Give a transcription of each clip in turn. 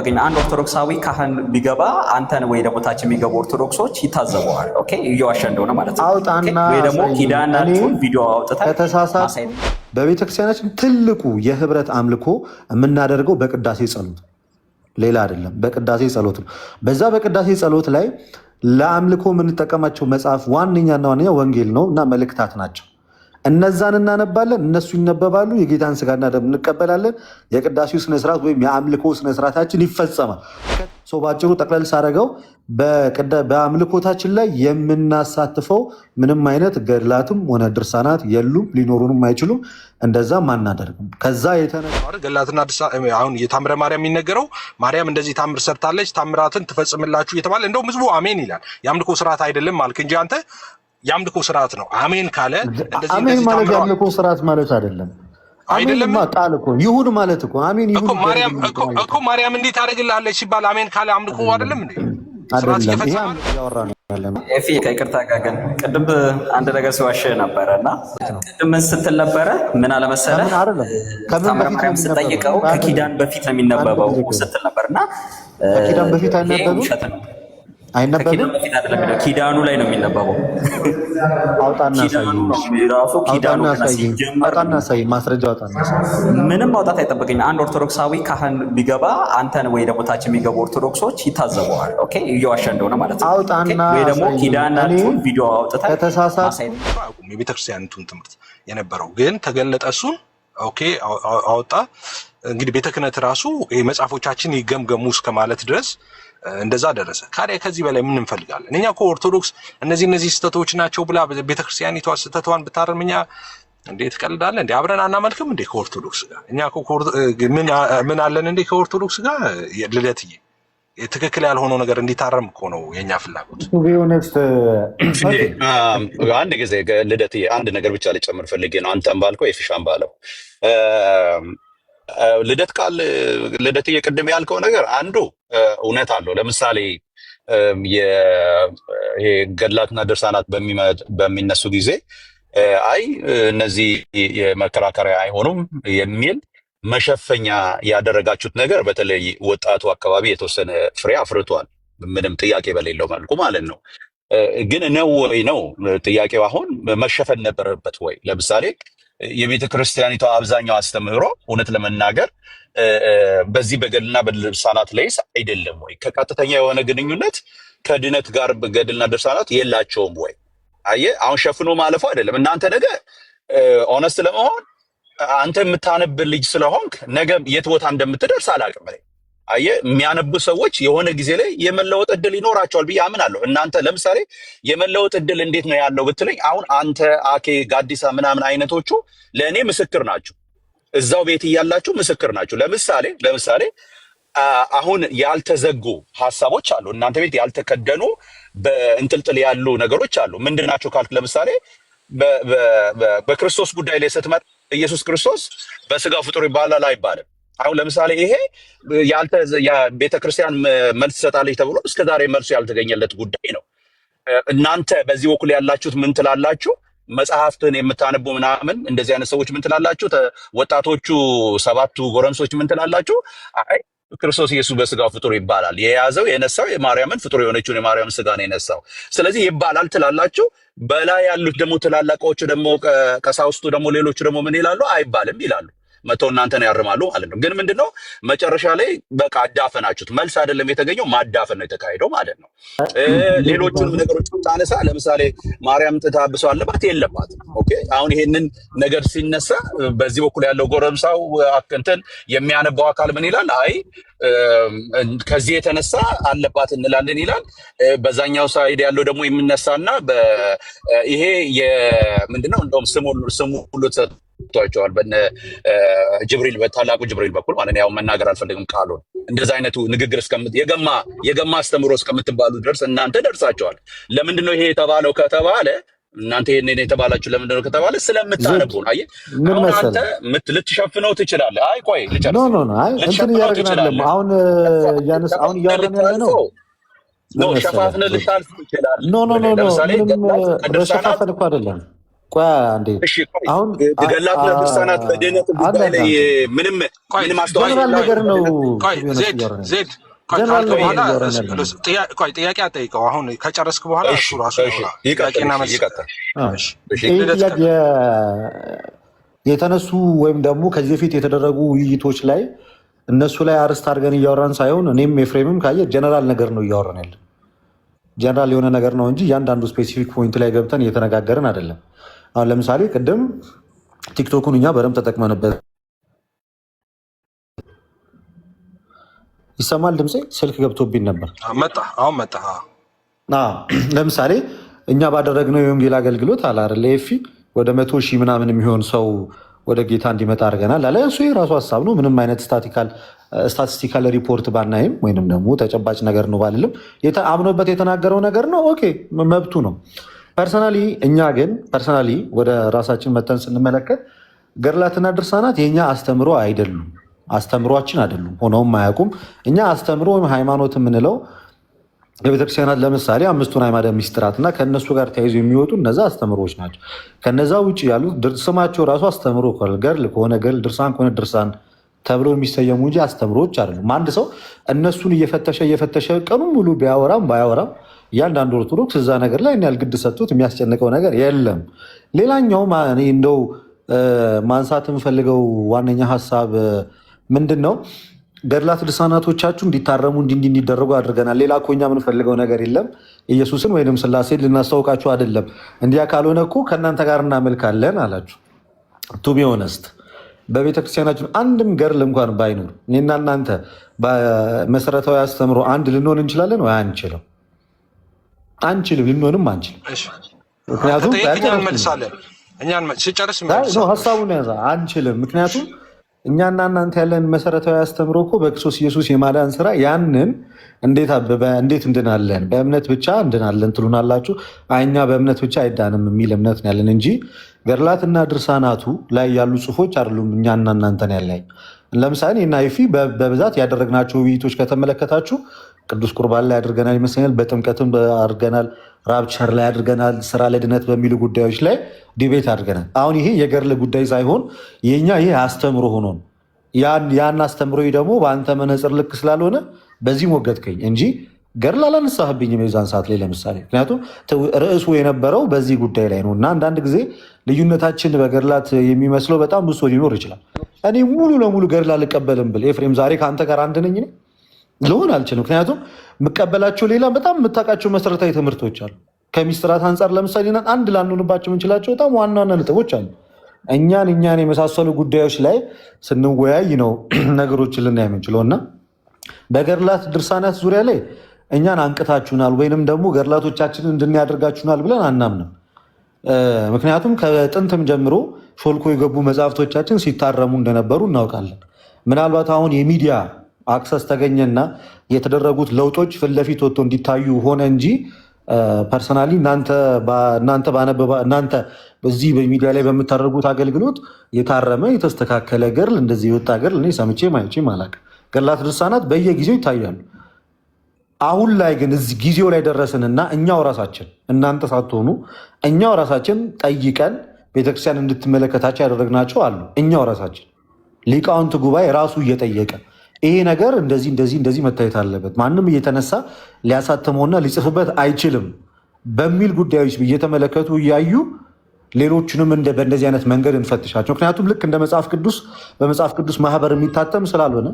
አይጠብቅኝ አንድ ኦርቶዶክሳዊ ካህን ቢገባ አንተን ወይ ደግሞ ታች የሚገቡ ኦርቶዶክሶች ይታዘበዋል። ኦኬ እየዋሸ እንደሆነ ማለት ነው። ወይ ደግሞ ኪዳናችሁን ቪዲዮ አውጥተን በቤተክርስቲያናችን ትልቁ የህብረት አምልኮ የምናደርገው በቅዳሴ ጸሎት ሌላ አይደለም። በቅዳሴ ጸሎት ነው። በዛ በቅዳሴ ጸሎት ላይ ለአምልኮ የምንጠቀማቸው መጽሐፍ ዋነኛና ዋነኛ ወንጌል ነው እና መልእክታት ናቸው። እነዛን እናነባለን፣ እነሱ ይነበባሉ። የጌታን ስጋና ደም እንቀበላለን። የቅዳሴው ስነስርዓት ወይም የአምልኮ ስነስርዓታችን ይፈጸማል። ባጭሩ ጠቅለል ሳደርገው በአምልኮታችን ላይ የምናሳትፈው ምንም አይነት ገድላትም ሆነ ድርሳናት የሉም፣ ሊኖሩንም አይችሉም። እንደዛም አናደርግም። ከዛ ገድላትና አሁን የታምረ ማርያም የሚነገረው ማርያም እንደዚህ ታምር ሰርታለች፣ ታምራትን ትፈጽምላችሁ እየተባለ እንደውም ህዝቡ አሜን ይላል። የአምልኮ ስርዓት አይደለም ማልክ እንጂ አንተ የአምልኮ ስርዓት ነው አሜን ካለ አሜን ማለት የአምልኮ ስርዓት ማለት አይደለም። አይደለም ቃል እኮ ይሁን ማለት እኮ አሜን ይሁን እኮ ማርያም እንዴት ታደርግልሃለች ሲባል አሜን ካለ አምልኮ አይደለም እንዴ? ኤፊ ከይቅርታ ጋር ግን ቅድም አንድ ነገር ሲዋሽ ነበረ እና ቅድም ምን ስትል ነበረ? ምን አለመሰለህ ታምረ ማርያም ስጠይቀው ከኪዳን በፊት ነው የሚነበበው ስትል ነበር እና ከኪዳን በፊት አይነበብም አይነበብም። ኪዳኑ ላይ ነው የሚነበበው። ማስረጃ አውጣና ምንም ማውጣት አይጠበቅኝ። አንድ ኦርቶዶክሳዊ ካህን ቢገባ አንተን ወይ ደግሞ ታች የሚገቡ ኦርቶዶክሶች ይታዘበዋል። ኦኬ እየዋሸ እንደሆነ ማለት ነው። ወይ ደግሞ ኪዳናችሁን ቪዲዮ አውጥተን የቤተክርስቲያኒቱን ትምህርት የነበረው ግን ተገለጠ። እሱን ኦኬ አወጣ። እንግዲህ ቤተ ክህነት ራሱ መጽሐፎቻችን ይገምገሙ እስከ ማለት ድረስ እንደዛ ደረሰ። ካዲያ ከዚህ በላይ ምን እንፈልጋለን? እኛ እኮ ኦርቶዶክስ እነዚህ ስህተቶች ናቸው ብላ ቤተክርስቲያኒቷ ስህተቷን ብታረም እኛ እንዴት ቀልዳለን እንዴ? አብረን አናመልክም እንዴ ከኦርቶዶክስ ጋር? እኛ እኮ ምን አለን እንዴ ከኦርቶዶክስ ጋር? ልደትዬ ትክክል ያልሆነው ነገር እንዲታረም እኮ ነው የኛ ፍላጎት። አንድ ጊዜ ልደትዬ አንድ ነገር ብቻ ልጨምር ፈልጌ ነው። አንተም ባልከው የፊሻን ባለው ልደት ቃል ልደት እየቀደም ያልከው ነገር አንዱ እውነት አለው። ለምሳሌ ይሄ ገድላትና ድርሳናት በሚነሱ ጊዜ አይ እነዚህ የመከራከሪያ አይሆኑም የሚል መሸፈኛ ያደረጋችሁት ነገር በተለይ ወጣቱ አካባቢ የተወሰነ ፍሬ አፍርቷል። ምንም ጥያቄ በሌለው መልኩ ማለት ነው። ግን ነው ወይ ነው ጥያቄው። አሁን መሸፈን ነበረበት ወይ? ለምሳሌ የቤተ ክርስቲያኒቷ አብዛኛው አስተምህሮ እውነት ለመናገር በዚህ በገድልና በድርሳናት ላይስ አይደለም ወይ? ከቀጥተኛ የሆነ ግንኙነት ከድነት ጋር በገድልና ድርሳናት የላቸውም ወይ? አየህ አሁን ሸፍኖ ማለፉ አይደለም። እናንተ ነገ ኦነስት ለመሆን አንተ የምታነብ ልጅ ስለሆንክ ነገ የት ቦታ እንደምትደርስ አላውቅም። አየህ የሚያነቡ ሰዎች የሆነ ጊዜ ላይ የመለወጥ እድል ይኖራቸዋል ብዬ አምናለሁ። እናንተ ለምሳሌ የመለወጥ እድል እንዴት ነው ያለው ብትለኝ፣ አሁን አንተ አኬ ጋዲሳ ምናምን አይነቶቹ ለእኔ ምስክር ናቸው። እዛው ቤት እያላችሁ ምስክር ናቸው። ለምሳሌ አሁን ያልተዘጉ ሀሳቦች አሉ። እናንተ ቤት ያልተከደኑ በእንጥልጥል ያሉ ነገሮች አሉ። ምንድናቸው ካልክ ለምሳሌ በክርስቶስ ጉዳይ ላይ ስትመጣ ኢየሱስ ክርስቶስ በስጋ ፍጡር ይባላል አይባልም? አሁን ለምሳሌ ይሄ ቤተክርስቲያን መልስ ሰጣለች ተብሎ እስከዛሬ መልሱ ያልተገኘለት ጉዳይ ነው። እናንተ በዚህ በኩል ያላችሁት ምን ትላላችሁ? መጽሐፍትን የምታነቡ ምናምን እንደዚህ አይነት ሰዎች ምን ትላላችሁ? ወጣቶቹ ሰባቱ ጎረምሶች ምን ትላላችሁ? አይ ክርስቶስ ኢየሱስ በስጋ ፍጡር ይባላል። የያዘው የነሳው የማርያምን ፍጡር የሆነችውን የማርያምን ስጋ ነው የነሳው። ስለዚህ ይባላል ትላላችሁ። በላይ ያሉት ደግሞ ትላላቆቹ ደግሞ ቀሳውስቱ ደግሞ ሌሎቹ ደግሞ ምን ይላሉ? አይባልም ይላሉ። መተው እናንተን ያርማሉ ማለት ነው። ግን ምንድነው መጨረሻ ላይ በቃ አዳፈናችሁት። መልስ አይደለም የተገኘው፣ ማዳፈን ነው የተካሄደው ማለት ነው። ሌሎቹንም ነገሮች ታነሳ። ለምሳሌ ማርያም ተታብሶ አለባት የለባት? ኦኬ አሁን ይሄንን ነገር ሲነሳ በዚህ በኩል ያለው ጎረምሳው እንትን የሚያነባው አካል ምን ይላል? አይ ከዚህ የተነሳ አለባት እንላለን ይላል። በዛኛው ሳይድ ያለው ደግሞ የሚነሳና ይሄ ምንድነው እንደውም ስሙ ሁሉ ተሰጥቷቸዋል በነ ጅብሪል በታላቁ ጅብሪል በኩል ማለት ነው። ያው መናገር አልፈልግም ቃሉን። እንደዛ አይነቱ ንግግር የገማ አስተምሮ እስከምትባሉ ድረስ እናንተ ደርሳቸዋል። ለምንድነው ይሄ የተባለው ከተባለ እናንተ ይሄንን የተባላችሁ ለምንድነው ከተባለ ስለምታነቡ ነው። አየህ አሁን አንተ ልትሸፍነው ትችላለህ። አይ ቆይ ልጨርስ። ኖ አይ እንትን እያደረግን አሁን እያወራን ያለ ነው። ሸፋፍነህ ልታልፍ ትችላለህ። ኖ ሸፋፈን እኮ አይደለም። ቆይ አንዴ አሁን ገድላትና ድርሳናት በድህነት ጉዳይ ላይ ምንም አስተዋጽኦ ጀነራል ነገር ነው። ዜድ ጥያቄ አጠይቀው። አሁን ከጨረስክ በኋላ እሱ ራሱ ጥያቄና መልስ የተነሱ ወይም ደግሞ ከዚህ በፊት የተደረጉ ውይይቶች ላይ እነሱ ላይ አርስት አድርገን እያወራን ሳይሆን እኔም ኤፍሬምም ካየ ጀነራል ነገር ነው እያወራን ያለን። ጀነራል የሆነ ነገር ነው እንጂ እያንዳንዱ ስፔሲፊክ ፖይንት ላይ ገብተን እየተነጋገርን አይደለም። አሁን ለምሳሌ ቅድም ቲክቶኩን እኛ በደንብ ተጠቅመንበት ይሰማል ድምፄ? ስልክ ገብቶብኝ ነበር። አሁን መጣ። ለምሳሌ እኛ ባደረግነው የወንጌል አገልግሎት አለ አይደል ኤፊ ወደ 100 ሺህ ምናምን የሚሆን ሰው ወደ ጌታ እንዲመጣ አድርገናል አለ። እሱ የራሱ ሀሳብ ነው። ምንም አይነት ስታቲስቲካል ሪፖርት ባናይም ወይንም ደግሞ ተጨባጭ ነገር ነው ባልልም አምኖበት የተናገረው ነገር ነው። ኦኬ መብቱ ነው። እኛ ግን ፐርሰናሊ ወደ ራሳችን መተን ስንመለከት ገድላትና ድርሳናት የእኛ አስተምሮ አይደሉም፣ አስተምሯችን አይደሉም፣ ሆነውም አያውቁም። እኛ አስተምሮ ወይም ሃይማኖት የምንለው የቤተክርስቲያናት ለምሳሌ 5ቱን አዕማደ ምስጢራት እና ከእነሱ ጋር ተያይዞ የሚወጡ እነዛ አስተምሮዎች ናቸው። ከነዛ ውጭ ያሉት ስማቸው ራሱ አስተምሮ ገድል ከሆነ ገድል፣ ድርሳን ከሆነ ድርሳን ተብሎ የሚሰየሙ እንጂ አስተምሮዎች አይደሉም። አንድ ሰው እነሱን እየፈተሸ ቀኑ ሙሉ ቢያወራም ባያወራም እያንዳንዱ ኦርቶዶክስ እዛ ነገር ላይ ያህል ግድ ሰጥቶት የሚያስጨንቀው ነገር የለም። ሌላኛው እንደው ማንሳት የምፈልገው ዋነኛ ሀሳብ ምንድን ነው? ገድላት ድርሳናቶቻችሁ እንዲታረሙ እንዲደረጉ አድርገናል። ሌላ እኮ እኛ የምንፈልገው ነገር የለም። ኢየሱስን ወይም ስላሴን ልናስታውቃችሁ አይደለም። እንዲያ ካልሆነ እኮ ከእናንተ ጋር እናመልካለን አላችሁ። ቱ ቢ ኦነስት በቤተክርስቲያናችን አንድም ገድል እንኳን ባይኖር እኔና እናንተ በመሰረታዊ አስተምሮ አንድ ልንሆን እንችላለን ወይ? አንችልም። ልንሆንም አንችልም። ምክንያቱም ሀሳቡን ያዛ አንችልም። ምክንያቱም እኛና እናንተ ያለን መሰረታዊ አስተምሮ እኮ በክርስቶስ ኢየሱስ የማዳን ስራ ያንን እንዴት እንድናለን? በእምነት ብቻ እንድናለን ትሉናላችሁ። እኛ በእምነት ብቻ አይዳንም የሚል እምነት ነው ያለን እንጂ ገድላትና ድርሳናቱ ላይ ያሉ ጽሁፎች አይደሉም እኛና እናንተን ያለያይ። ለምሳሌ እና ይፊ በብዛት ያደረግናቸው ውይይቶች ከተመለከታችሁ ቅዱስ ቁርባን ላይ አድርገናል ይመስለኛል፣ በጥምቀትም አድርገናል፣ ራፕቸር ላይ አድርገናል፣ ስራ ለድነት በሚሉ ጉዳዮች ላይ ዲቤት አድርገናል። አሁን ይሄ የገድል ጉዳይ ሳይሆን የኛ ይሄ አስተምሮ ሆኖ ነው። ያን አስተምሮ ደግሞ በአንተ መነጽር ልክ ስላልሆነ በዚህ ሞገትከኝ እንጂ ገድል አላነሳህብኝም የዛን ሰዓት ላይ ለምሳሌ። ምክንያቱም ርዕሱ የነበረው በዚህ ጉዳይ ላይ ነው እና አንዳንድ ጊዜ ልዩነታችን በገድላት የሚመስለው በጣም ብሶ ሊኖር ይችላል። እኔ ሙሉ ለሙሉ ገድል አልቀበልም ብል ኤፍሬም ዛሬ ከአንተ ጋር አንድ ነኝ ልሆን አልችልም። ምክንያቱም የምቀበላቸው ሌላ በጣም የምታውቃቸው መሰረታዊ ትምህርቶች አሉ። ከሚስጥራት አንጻር ለምሳሌ አንድ ላንሆንባቸው የምንችላቸው በጣም ዋና ዋና ነጥቦች አሉ። እኛን የመሳሰሉ ጉዳዮች ላይ ስንወያይ ነው ነገሮችን ልናይ የምንችለው እና በገድላት ድርሳናት ዙሪያ ላይ እኛን አንቅታችሁናል ወይንም ደግሞ ገድላቶቻችንን እንድናያደርጋችሁናል ብለን አናምንም። ምክንያቱም ከጥንትም ጀምሮ ሾልኮ የገቡ መጽሐፍቶቻችን ሲታረሙ እንደነበሩ እናውቃለን። ምናልባት አሁን የሚዲያ አክሰስ ተገኘና የተደረጉት ለውጦች ፊት ለፊት ወጥቶ እንዲታዩ ሆነ እንጂ ፐርሰናሊ እናንተ በዚህ በሚዲያ ላይ በምታደርጉት አገልግሎት የታረመ የተስተካከለ ገድል እንደዚህ የወጣ ገድል እኔ ሰምቼም አይቼም አላውቅም። ገድላት ድርሳናት በየጊዜው ይታያሉ። አሁን ላይ ግን እዚህ ጊዜው ላይ ደረስንና እኛው ራሳችን እናንተ ሳትሆኑ እኛው ራሳችን ጠይቀን ቤተክርስቲያን እንድትመለከታቸው ያደረግናቸው አሉ። እኛው ራሳችን ሊቃውንት ጉባኤ ራሱ እየጠየቀ ይሄ ነገር እንደዚህ መታየት አለበት፣ ማንም እየተነሳ ሊያሳትመውና ሊጽፍበት አይችልም በሚል ጉዳዮች እየተመለከቱ እያዩ ሌሎችንም በእንደዚህ አይነት መንገድ እንፈትሻቸው። ምክንያቱም ልክ እንደ በመጽሐፍ ቅዱስ ማህበር የሚታተም ስላልሆነ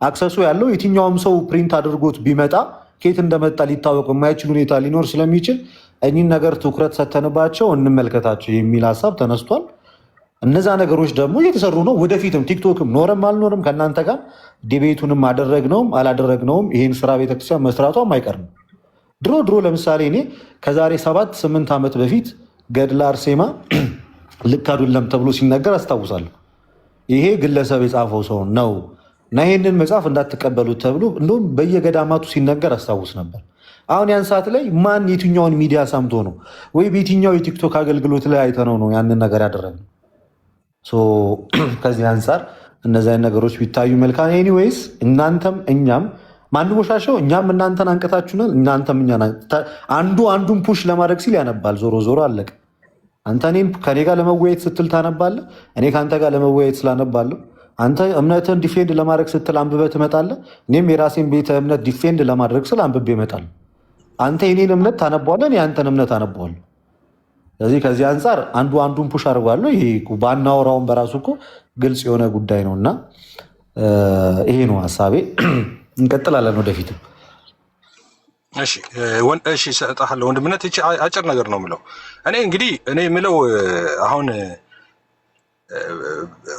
አክሰሱ ያለው የትኛውም ሰው ፕሪንት አድርጎት ቢመጣ ከየት እንደመጣ ሊታወቅ የማይችል ሁኔታ ሊኖር ስለሚችል እኚህን ነገር ትኩረት ሰተንባቸው እንመልከታቸው የሚል ሀሳብ ተነስቷል። እነዛ ነገሮች ደግሞ እየተሰሩ ነው። ወደፊትም ቲክቶክም ኖረም አልኖርም ከእናንተ ጋር ዲቤቱንም አደረግነውም አላደረግነውም ይህን ስራ ቤተክርስቲያን መስራቷም አይቀርም። ድሮ ለምሳሌ እኔ ከዛሬ 7-8 ዓመት በፊት ገድለ አርሴማ ልክ አይደለም ተብሎ ሲነገር አስታውሳለሁ። ይሄ ግለሰብ የጻፈው ሰው ነው እና ይህንን መጽሐፍ እንዳትቀበሉት ተብሎ እንደውም በየገዳማቱ ሲነገር አስታውስ ነበር። አሁን ያን ሰዓት ላይ ማን የትኛውን ሚዲያ ሰምቶ ነው ወይ በየትኛው የቲክቶክ አገልግሎት ላይ አይተነው ነው ያንን ነገር ያደረግነው? ከዚህ አንጻር እነዚህ አይነት ነገሮች ቢታዩ መልካም። ኤኒዌይስ እናንተም እኛም ማንቦሻሸው እኛም እናንተን አንቀታችሁናል፣ እናንተም እኛን አንዱን ፑሽ ለማድረግ ሲል ያነባል። ዞሮ አለቀ። አንተ እኔን ከኔ ጋር ለመወያየት ስትል ታነባለህ፣ እኔ ከአንተ ጋር ለመወያየት ስላነባለሁ። አንተ እምነትህን ዲፌንድ ለማድረግ ስትል አንብበህ ትመጣለህ፣ እኔም የራሴን ቤተ እምነት ዲፌንድ ለማድረግ ስል አንብቤ እመጣለሁ። አንተ የኔን እምነት ታነባዋለህ፣ እኔ አንተን እምነት አነባዋለሁ። ስለዚህ ከዚህ አንጻር አንዱ አንዱን ፑሽ አድርጓለሁ። ይሄ ባናወራውን በራሱ እኮ ግልጽ የሆነ ጉዳይ ነው እና ይሄ ነው ሀሳቤ። እንቀጥላለን ወደፊትም። እሺ እሰጥሃለሁ ወንድምነት። እቺ አጭር ነገር ነው የምለው እኔ የምለው አሁን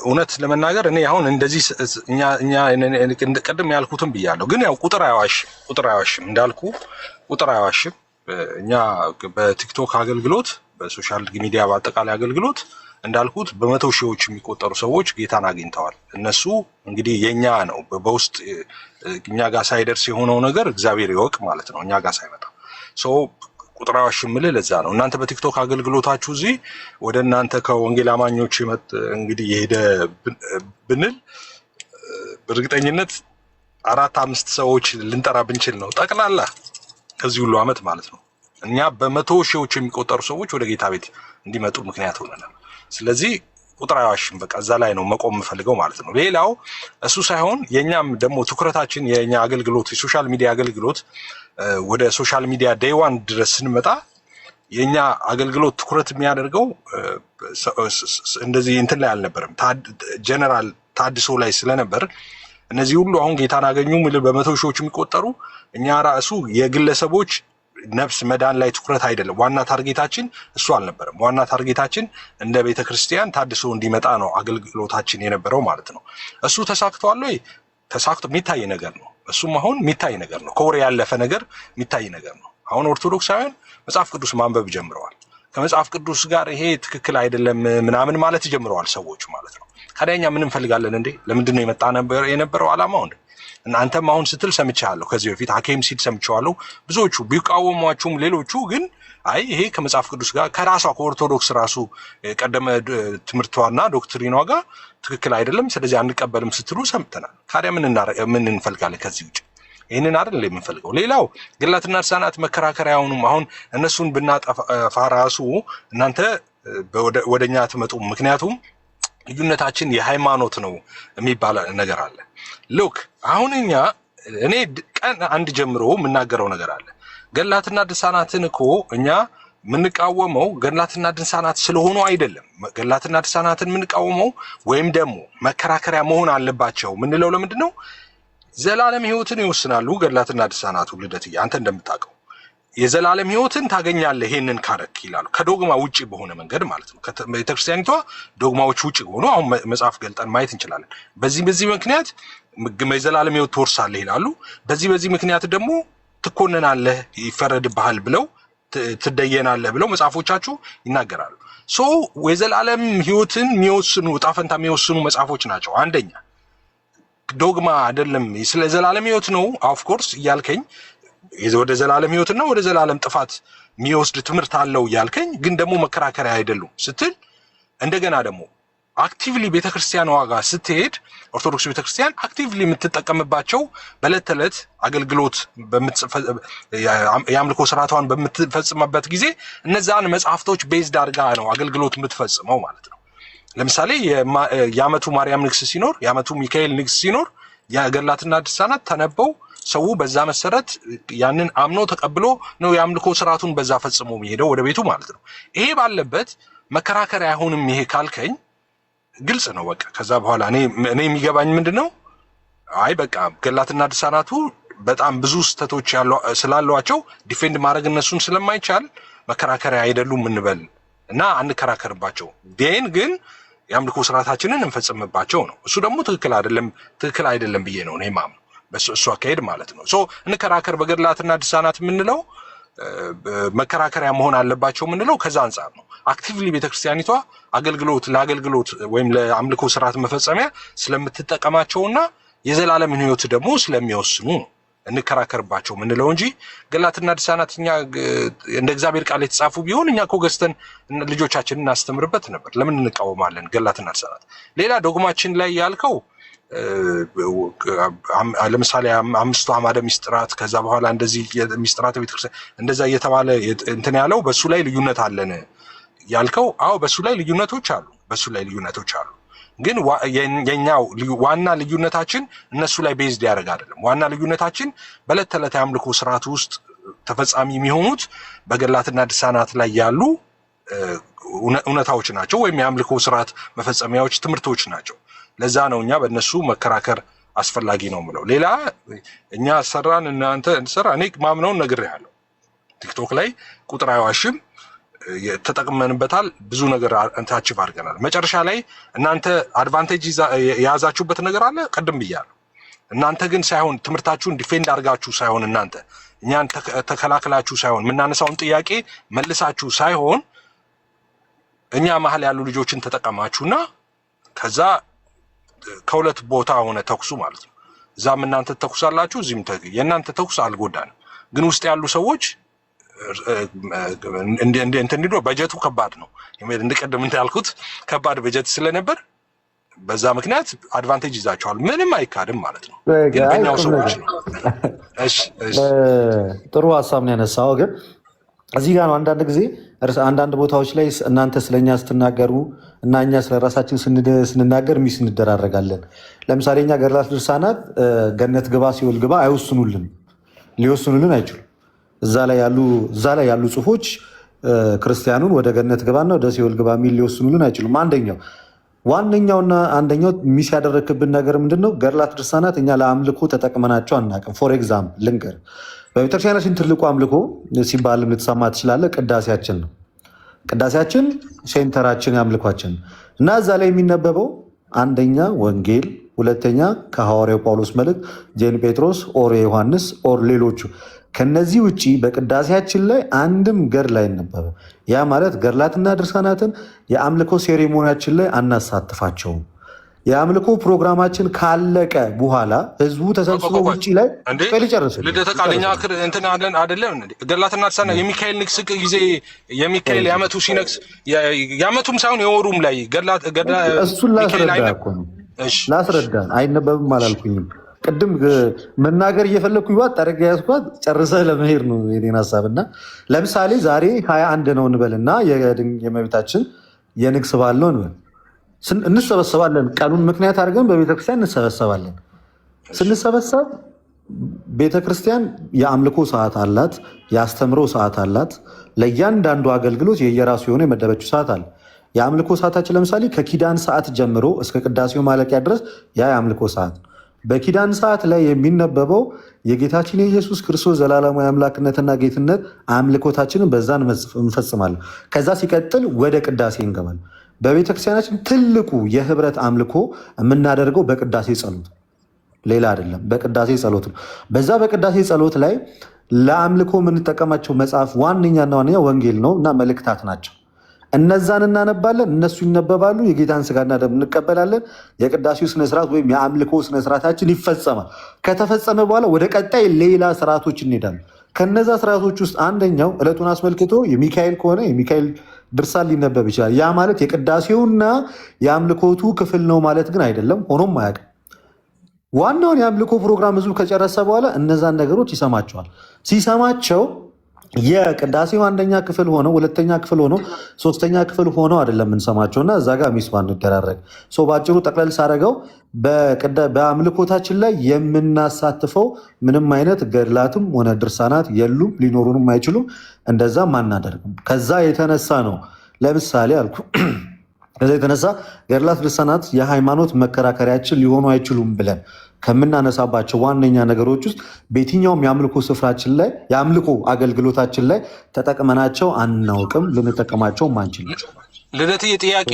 እውነት ለመናገር እኔ አሁን እንደዚህ እኛ ቅድም ያልኩትም ብያለሁ፣ ግን ያው ቁጥር አይዋሽም እንዳልኩ ቁጥር አይዋሽም። እኛ በቲክቶክ አገልግሎት በሶሻል ሚዲያ በአጠቃላይ አገልግሎት እንዳልኩት በመቶ ሺዎች የሚቆጠሩ ሰዎች ጌታን አግኝተዋል። እነሱ እንግዲህ የኛ ነው በውስጥ እኛ ጋር ሳይደርስ የሆነው ነገር እግዚአብሔር ይወቅ ማለት ነው፣ እኛ ጋር ሳይመጣ ቁጥራዊ ሽምልህ ለዛ ነው። እናንተ በቲክቶክ አገልግሎታችሁ እዚህ ወደ እናንተ ከወንጌል አማኞች እንግዲህ የሄደ ብንል በእርግጠኝነት 4-5 ሰዎች ልንጠራ ብንችል ነው ጠቅላላ ከዚህ ሁሉ ዓመት ማለት ነው። እኛ በመቶ ሺዎች የሚቆጠሩ ሰዎች ወደ ጌታ ቤት እንዲመጡ ምክንያት ሆነናል። ስለዚህ ቁጥር አይዋሽም። በቃ እዛ ላይ ነው መቆም የምፈልገው ማለት ነው። ሌላው እሱ ሳይሆን የኛም ደግሞ ትኩረታችን የኛ አገልግሎት የሶሻል ሚዲያ አገልግሎት ወደ ሶሻል ሚዲያ ዴይ ዋን ድረስ ስንመጣ የኛ አገልግሎት ትኩረት የሚያደርገው እንደዚህ እንትን ላይ አልነበረም፣ ጀነራል ታድሶ ላይ ስለነበር እነዚህ ሁሉ አሁን ጌታን አገኙ በመቶ ሺዎች የሚቆጠሩ እኛ ራሱ የግለሰቦች ነፍስ መዳን ላይ ትኩረት አይደለም። ዋና ታርጌታችን እሱ አልነበረም። ዋና ታርጌታችን እንደ ቤተክርስቲያን ታድሶ እንዲመጣ ነው አገልግሎታችን የነበረው ማለት ነው። እሱ ተሳክቷል ወይ? ተሳክቶ የሚታይ ነገር ነው። እሱም አሁን የሚታይ ነገር ነው። ከወሬ ያለፈ ነገር የሚታይ ነገር ነው። አሁን ኦርቶዶክሳውያን መጽሐፍ ቅዱስ ማንበብ ጀምረዋል። ከመጽሐፍ ቅዱስ ጋር ይሄ ትክክል አይደለም ምናምን ማለት ጀምረዋል ሰዎች ማለት ነው። ታዲያ ምን እንፈልጋለን እንዴ? ለምንድን ነው የመጣ የነበረው ዓላማው እንዴ? እናንተም አሁን ስትል ሰምቻለሁ፣ ከዚህ በፊት ሐኪም ሲል ሰምቻለሁ። ብዙዎቹ ቢቃወሟችሁም ሌሎቹ ግን አይ ይሄ ከመጽሐፍ ቅዱስ ጋር ከራሷ ከኦርቶዶክስ ራሱ ቀደመ ትምህርቷና ዶክትሪኗ ጋር ትክክል አይደለም፣ ስለዚህ አንቀበልም ስትሉ ሰምተናል። ታዲያ ምን እንፈልጋለን ከዚህ ውጭ? ይህንን አይደል የምንፈልገው። ሌላው ገድላትና ድርሳናት መከራከሪያውንም አሁን እነሱን ብናጠፋ ራሱ እናንተ ወደኛ አትመጡም። ምክንያቱም ልዩነታችን የሃይማኖት ነው የሚባል ነገር አለ። ሉክ አሁን እኔ ቀን አንድ ጀምሮ የምናገረው ነገር አለ። ገድላትና ድርሳናትን እኮ እኛ የምንቃወመው ገድላትና ድርሳናት ስለሆኑ አይደለም። ገድላትና ድርሳናትን የምንቃወመው ወይም ደግሞ መከራከሪያ መሆን አለባቸው ምንለው ለምንድን ነው? ዘላለም ሕይወትን ይወስናሉ ገድላትና ድርሳናቱ። ልደትዬ አንተ እንደምታውቀው የዘላለም ሕይወትን ታገኛለህ ይሄንን ካረክ ይላሉ። ከዶግማ ውጪ በሆነ መንገድ ማለት ነው። ቤተክርስቲያኒቷ ዶግማዎች ውጪ ሆኖ አሁን መጽሐፍ ገልጠን ማየት እንችላለን። በዚህ ምክንያት የዘላለም ሕይወት ትወርሳለህ ይላሉ። በዚህ ምክንያት ደግሞ ትኮነናለህ፣ ይፈረድብሃል ብለው ትደየናለህ ብለው መጽሐፎቻችሁ ይናገራሉ። የዘላለም ሕይወትን የሚወስኑ ዕጣ ፈንታ የሚወስኑ መጽሐፎች ናቸው። አንደኛ ዶግማ አይደለም። ስለ ዘላለም ሕይወት ነው ኦፍ ኮርስ እያልከኝ ወደ ዘላለም ሕይወትና ወደ ዘላለም ጥፋት የሚወስድ ትምህርት አለው እያልከኝ፣ ግን ደግሞ መከራከሪያ አይደሉም ስትል እንደገና ደግሞ አክቲቭሊ ቤተክርስቲያን ዋጋ ስትሄድ ኦርቶዶክስ ቤተክርስቲያን አክቲቭሊ የምትጠቀምባቸው በዕለት ተዕለት አገልግሎት የአምልኮ ስርዓቷን በምትፈጽምበት ጊዜ እነዛን መጽሐፍቶች ቤዝድ አድርጋ ነው አገልግሎት የምትፈጽመው ማለት ነው። ለምሳሌ የዓመቱ ማርያም ንግስ ሲኖር፣ የዓመቱ ሚካኤል ንግስ ሲኖር የገድላትና ድርሳናት ተነበው ሰው በዛ መሰረት ያንን አምኖ ተቀብሎ ነው የአምልኮ ስርዓቱን በዛ ፈጽሞ የሚሄደው ወደ ቤቱ ማለት ነው። ይሄ ባለበት መከራከሪያ አይሆንም ይሄ ካልከኝ ግልጽ ነው በቃ። ከዛ በኋላ እኔ የሚገባኝ ምንድነው፣ አይ በቃ ገድላትና ድርሳናቱ በጣም ብዙ ስህተቶች ስላሏቸው ዲፌንድ ማድረግ እነሱን ስለማይቻል መከራከሪያ አይደሉም እንበል እና አንከራከርባቸው፣ ግን የአምልኮ ስርዓታችንን እንፈጽምባቸው ነው። እሱ ደግሞ ትክክል አይደለም ብዬ ነው እኔ ማምነው፣ በእሱ አካሄድ ማለት ነው። እንከራከር በገድላትና ድርሳናት የምንለው መከራከሪያ መሆን አለባቸው የምንለው ከዛ አንጻር ነው። አክቲቭሊ ቤተክርስቲያኒቷ ለአገልግሎት ወይም ለአምልኮ ስርዓት መፈጸሚያ ስለምትጠቀማቸውና የዘላለምን ሕይወት ደግሞ ስለሚወስኑ ነው እንከራከርባቸው ምንለው እንጂ ገድላትና ድርሳናት እኛ እንደ እግዚአብሔር ቃል የተጻፉ ቢሆን እኛ እኮ ገዝተን ልጆቻችንን እናስተምርበት ነበር። ለምን እንቃወማለን ገድላትና ድርሳናት? ሌላ ዶግማችን ላይ ያልከው ለምሳሌ 5 አዕማደ ምስጢራት ከዛ በኋላ እንደዚህ ምስጢራት ቤተክርስቲያን እንደዛ እየተባለ እንትን ያለው በሱ ላይ ልዩነት አለን። ያልከው አዎ በሱ ላይ ልዩነቶች አሉ። ግን የኛው ዋና ልዩነታችን እነሱ ላይ ቤዝድ ያደርግ አይደለም። ዋና ልዩነታችን በዕለት ተዕለት የአምልኮ ስርዓት ውስጥ ተፈጻሚ የሚሆኑት በገድላትና ድርሳናት ላይ ያሉ እውነታዎች ናቸው፣ ወይም የአምልኮ ስርዓት መፈጸሚያዎች ትምህርቶች ናቸው። ለዛ ነው እኛ በእነሱ መከራከር አስፈላጊ ነው ምለው። ሌላ እኛ ሰራን እናንተ እንሰራ እኔ ማምነውን ነግሬሃለሁ። ቲክቶክ ላይ ቁጥር አይዋሽም፣ ተጠቅመንበታል፣ ብዙ ነገር አቺቭ አድርገናል። መጨረሻ ላይ እናንተ አድቫንቴጅ የያዛችሁበት ነገር አለ፣ ቅድም ብያለሁ። እናንተ ግን ሳይሆን ትምህርታችሁን ዲፌንድ አድርጋችሁ ሳይሆን እናንተ እኛን ተከላክላችሁ ሳይሆን የምናነሳውን ጥያቄ መልሳችሁ ሳይሆን እኛ መሀል ያሉ ልጆችን ተጠቀማችሁና ከዛ ከሁለት ቦታ ሆነ ተኩሱ ማለት ነው። እዛም እናንተ ተኩሳላችሁ፣ እዚህም የእናንተ ተኩስ አልጎዳንም። ግን ውስጥ ያሉ ሰዎች እንደ በጀቱ ከባድ ነው። እንደቀደም እንዳልኩት ከባድ በጀት ስለነበር በዛ ምክንያት አድቫንቴጅ ይዛቸዋል። ምንም አይካድም ማለት ነው። ግን በእኛው ሰዎች ነው። ጥሩ ሀሳብ ነው ያነሳው። ግን እዚህ ጋር ነው አንዳንድ ጊዜ አንዳንድ ቦታዎች ላይ እናንተ ስለኛ ስትናገሩ እና እኛ ስለራሳችን ስንናገር ሚስ እንደራረጋለን። ለምሳሌ እኛ ገድላት ድርሳናት ገነት ግባ ሲኦል ግባ ሊወስኑልን አይችሉም። እዛ ላይ ያሉ ጽሁፎች ክርስቲያኑን ወደ ገነት ግባና ወደ ሲኦል ግባ የሚል ሊወስኑልን አይችሉም። ዋነኛውና አንደኛው ሚስ ያደረክብን ነገር ምንድነው? ገድላት ድርሳናት እኛ ለአምልኮ ተጠቅመናቸው አናውቅም። ፎር ኤግዛምፕል ልንገር፣ በቤተክርስቲያናችን ትልቁ አምልኮ ሲባል ልትሰማ ትችላለህ። ቅዳሴያችን ነው። ቅዳሴያችን ሴንተራችን የአምልኳችን እና እዛ ላይ የሚነበበው አንደኛ ወንጌል፣ ሁለተኛ ከሐዋርያው ጳውሎስ መልእክት፣ ጄን ጴጥሮስ ኦር ዮሐንስ ኦር ሌሎቹ። ከነዚህ ውጭ በቅዳሴያችን ላይ አንድም ገድል አይነበብም። ያ ማለት ገድላትና ድርሳናትን የአምልኮ ሴሬሞኒያችን ላይ አናሳትፋቸውም። የአምልኮ ፕሮግራማችን ካለቀ በኋላ ህዝቡ ተሰብስቦ ውጭ ላይ ጨርስ ልደተ ቃለኛ እንትን አለን አይደለም። ገድላትና ድርሳናት የሚካኤል ንግስ ጊዜ የሚካኤል የዓመቱ ሲነግስ የዓመቱም ሳይሆን የወሩም ላይ እሱን ላስረዳ አይነበብም አላልኩኝም። ቅድም መናገር እየፈለግኩ ይዋት ጠረጋ ያስኳት ጨርሰህ ለመሄድ ነው የኔን ሀሳብ። እና ለምሳሌ ዛሬ 21 ነው እንበልና የእመቤታችን የንግስ በዓል ነው እንበል። እንሰበሰባለን። ቀኑን ምክንያት አድርገን በቤተክርስቲያን እንሰበሰባለን። ስንሰበሰብ ቤተክርስቲያን የአምልኮ ሰዓት አላት፣ የአስተምሮ ሰዓት አላት። ለእያንዳንዱ አገልግሎት የየራሱ የሆነ የመደበችው ሰዓት አለ። የአምልኮ ሰዓታችን ለምሳሌ ከኪዳን ሰዓት ጀምሮ እስከ ቅዳሴው ማለቂያ ድረስ ያ የአምልኮ ሰዓት። በኪዳን ሰዓት ላይ የሚነበበው የጌታችን የኢየሱስ ክርስቶስ ዘላለማዊ አምላክነትና ጌትነት አምልኮታችንን በዛን እንፈጽማለን። ከዛ ሲቀጥል ወደ ቅዳሴ እንገባለን። በቤተክርስቲያናችን ትልቁ የህብረት አምልኮ የምናደርገው በቅዳሴ ጸሎት፣ ሌላ አይደለም። በቅዳሴ ጸሎት ነው። በዛ በቅዳሴ ጸሎት ላይ ለአምልኮ የምንጠቀማቸው መጽሐፍ ዋነኛና ዋነኛ ወንጌል ነው እና መልእክታት ናቸው። እነዛን እናነባለን፣ እነሱ ይነበባሉ። የጌታን ስጋና ደም እንቀበላለን። የቅዳሴው ስነስርዓት ወይም የአምልኮ ስነስርዓታችን ይፈጸማል። ከተፈጸመ በኋላ ወደ ቀጣይ ሌላ ስርዓቶች እንሄዳለን። ከነዛ ስርዓቶች ውስጥ አንደኛው ዕለቱን አስመልክቶ የሚካኤል ከሆነ የሚካኤል ድርሳን ሊነበብ ይችላል። ያ ማለት የቅዳሴውና የአምልኮቱ ክፍል ነው ማለት ግን አይደለም። ሆኖም አያውቅም። ዋናውን የአምልኮ ፕሮግራም ህዝቡ ከጨረሰ በኋላ እነዛን ነገሮች ይሰማቸዋል። ሲሰማቸው የቅዳሴው አንደኛ ክፍል ሆኖ ሁለተኛ ክፍል ሆኖ ሶስተኛ ክፍል ሆኖ አይደለም የምንሰማቸውና እዛ ጋር ሚስባ እንደራረግ። በአጭሩ ጠቅለል ሳደርገው በአምልኮታችን ላይ የምናሳትፈው ምንም አይነት ገድላትም ሆነ ድርሳናት የሉም፣ ሊኖሩንም አይችሉም። እንደዛም አናደርግም። ከዛ የተነሳ ነው ለምሳሌ አልኩ ከዛ የተነሳ ገድላት ድርሳናት የሃይማኖት መከራከሪያችን ሊሆኑ አይችሉም ብለን ከምናነሳባቸው ዋነኛ ነገሮች ውስጥ በየትኛውም የአምልኮ ስፍራችን ላይ የአምልኮ አገልግሎታችን ላይ ተጠቅመናቸው አናውቅም፣ ልንጠቀማቸውም አንችልም። ልደትዬ ጥያቄ፣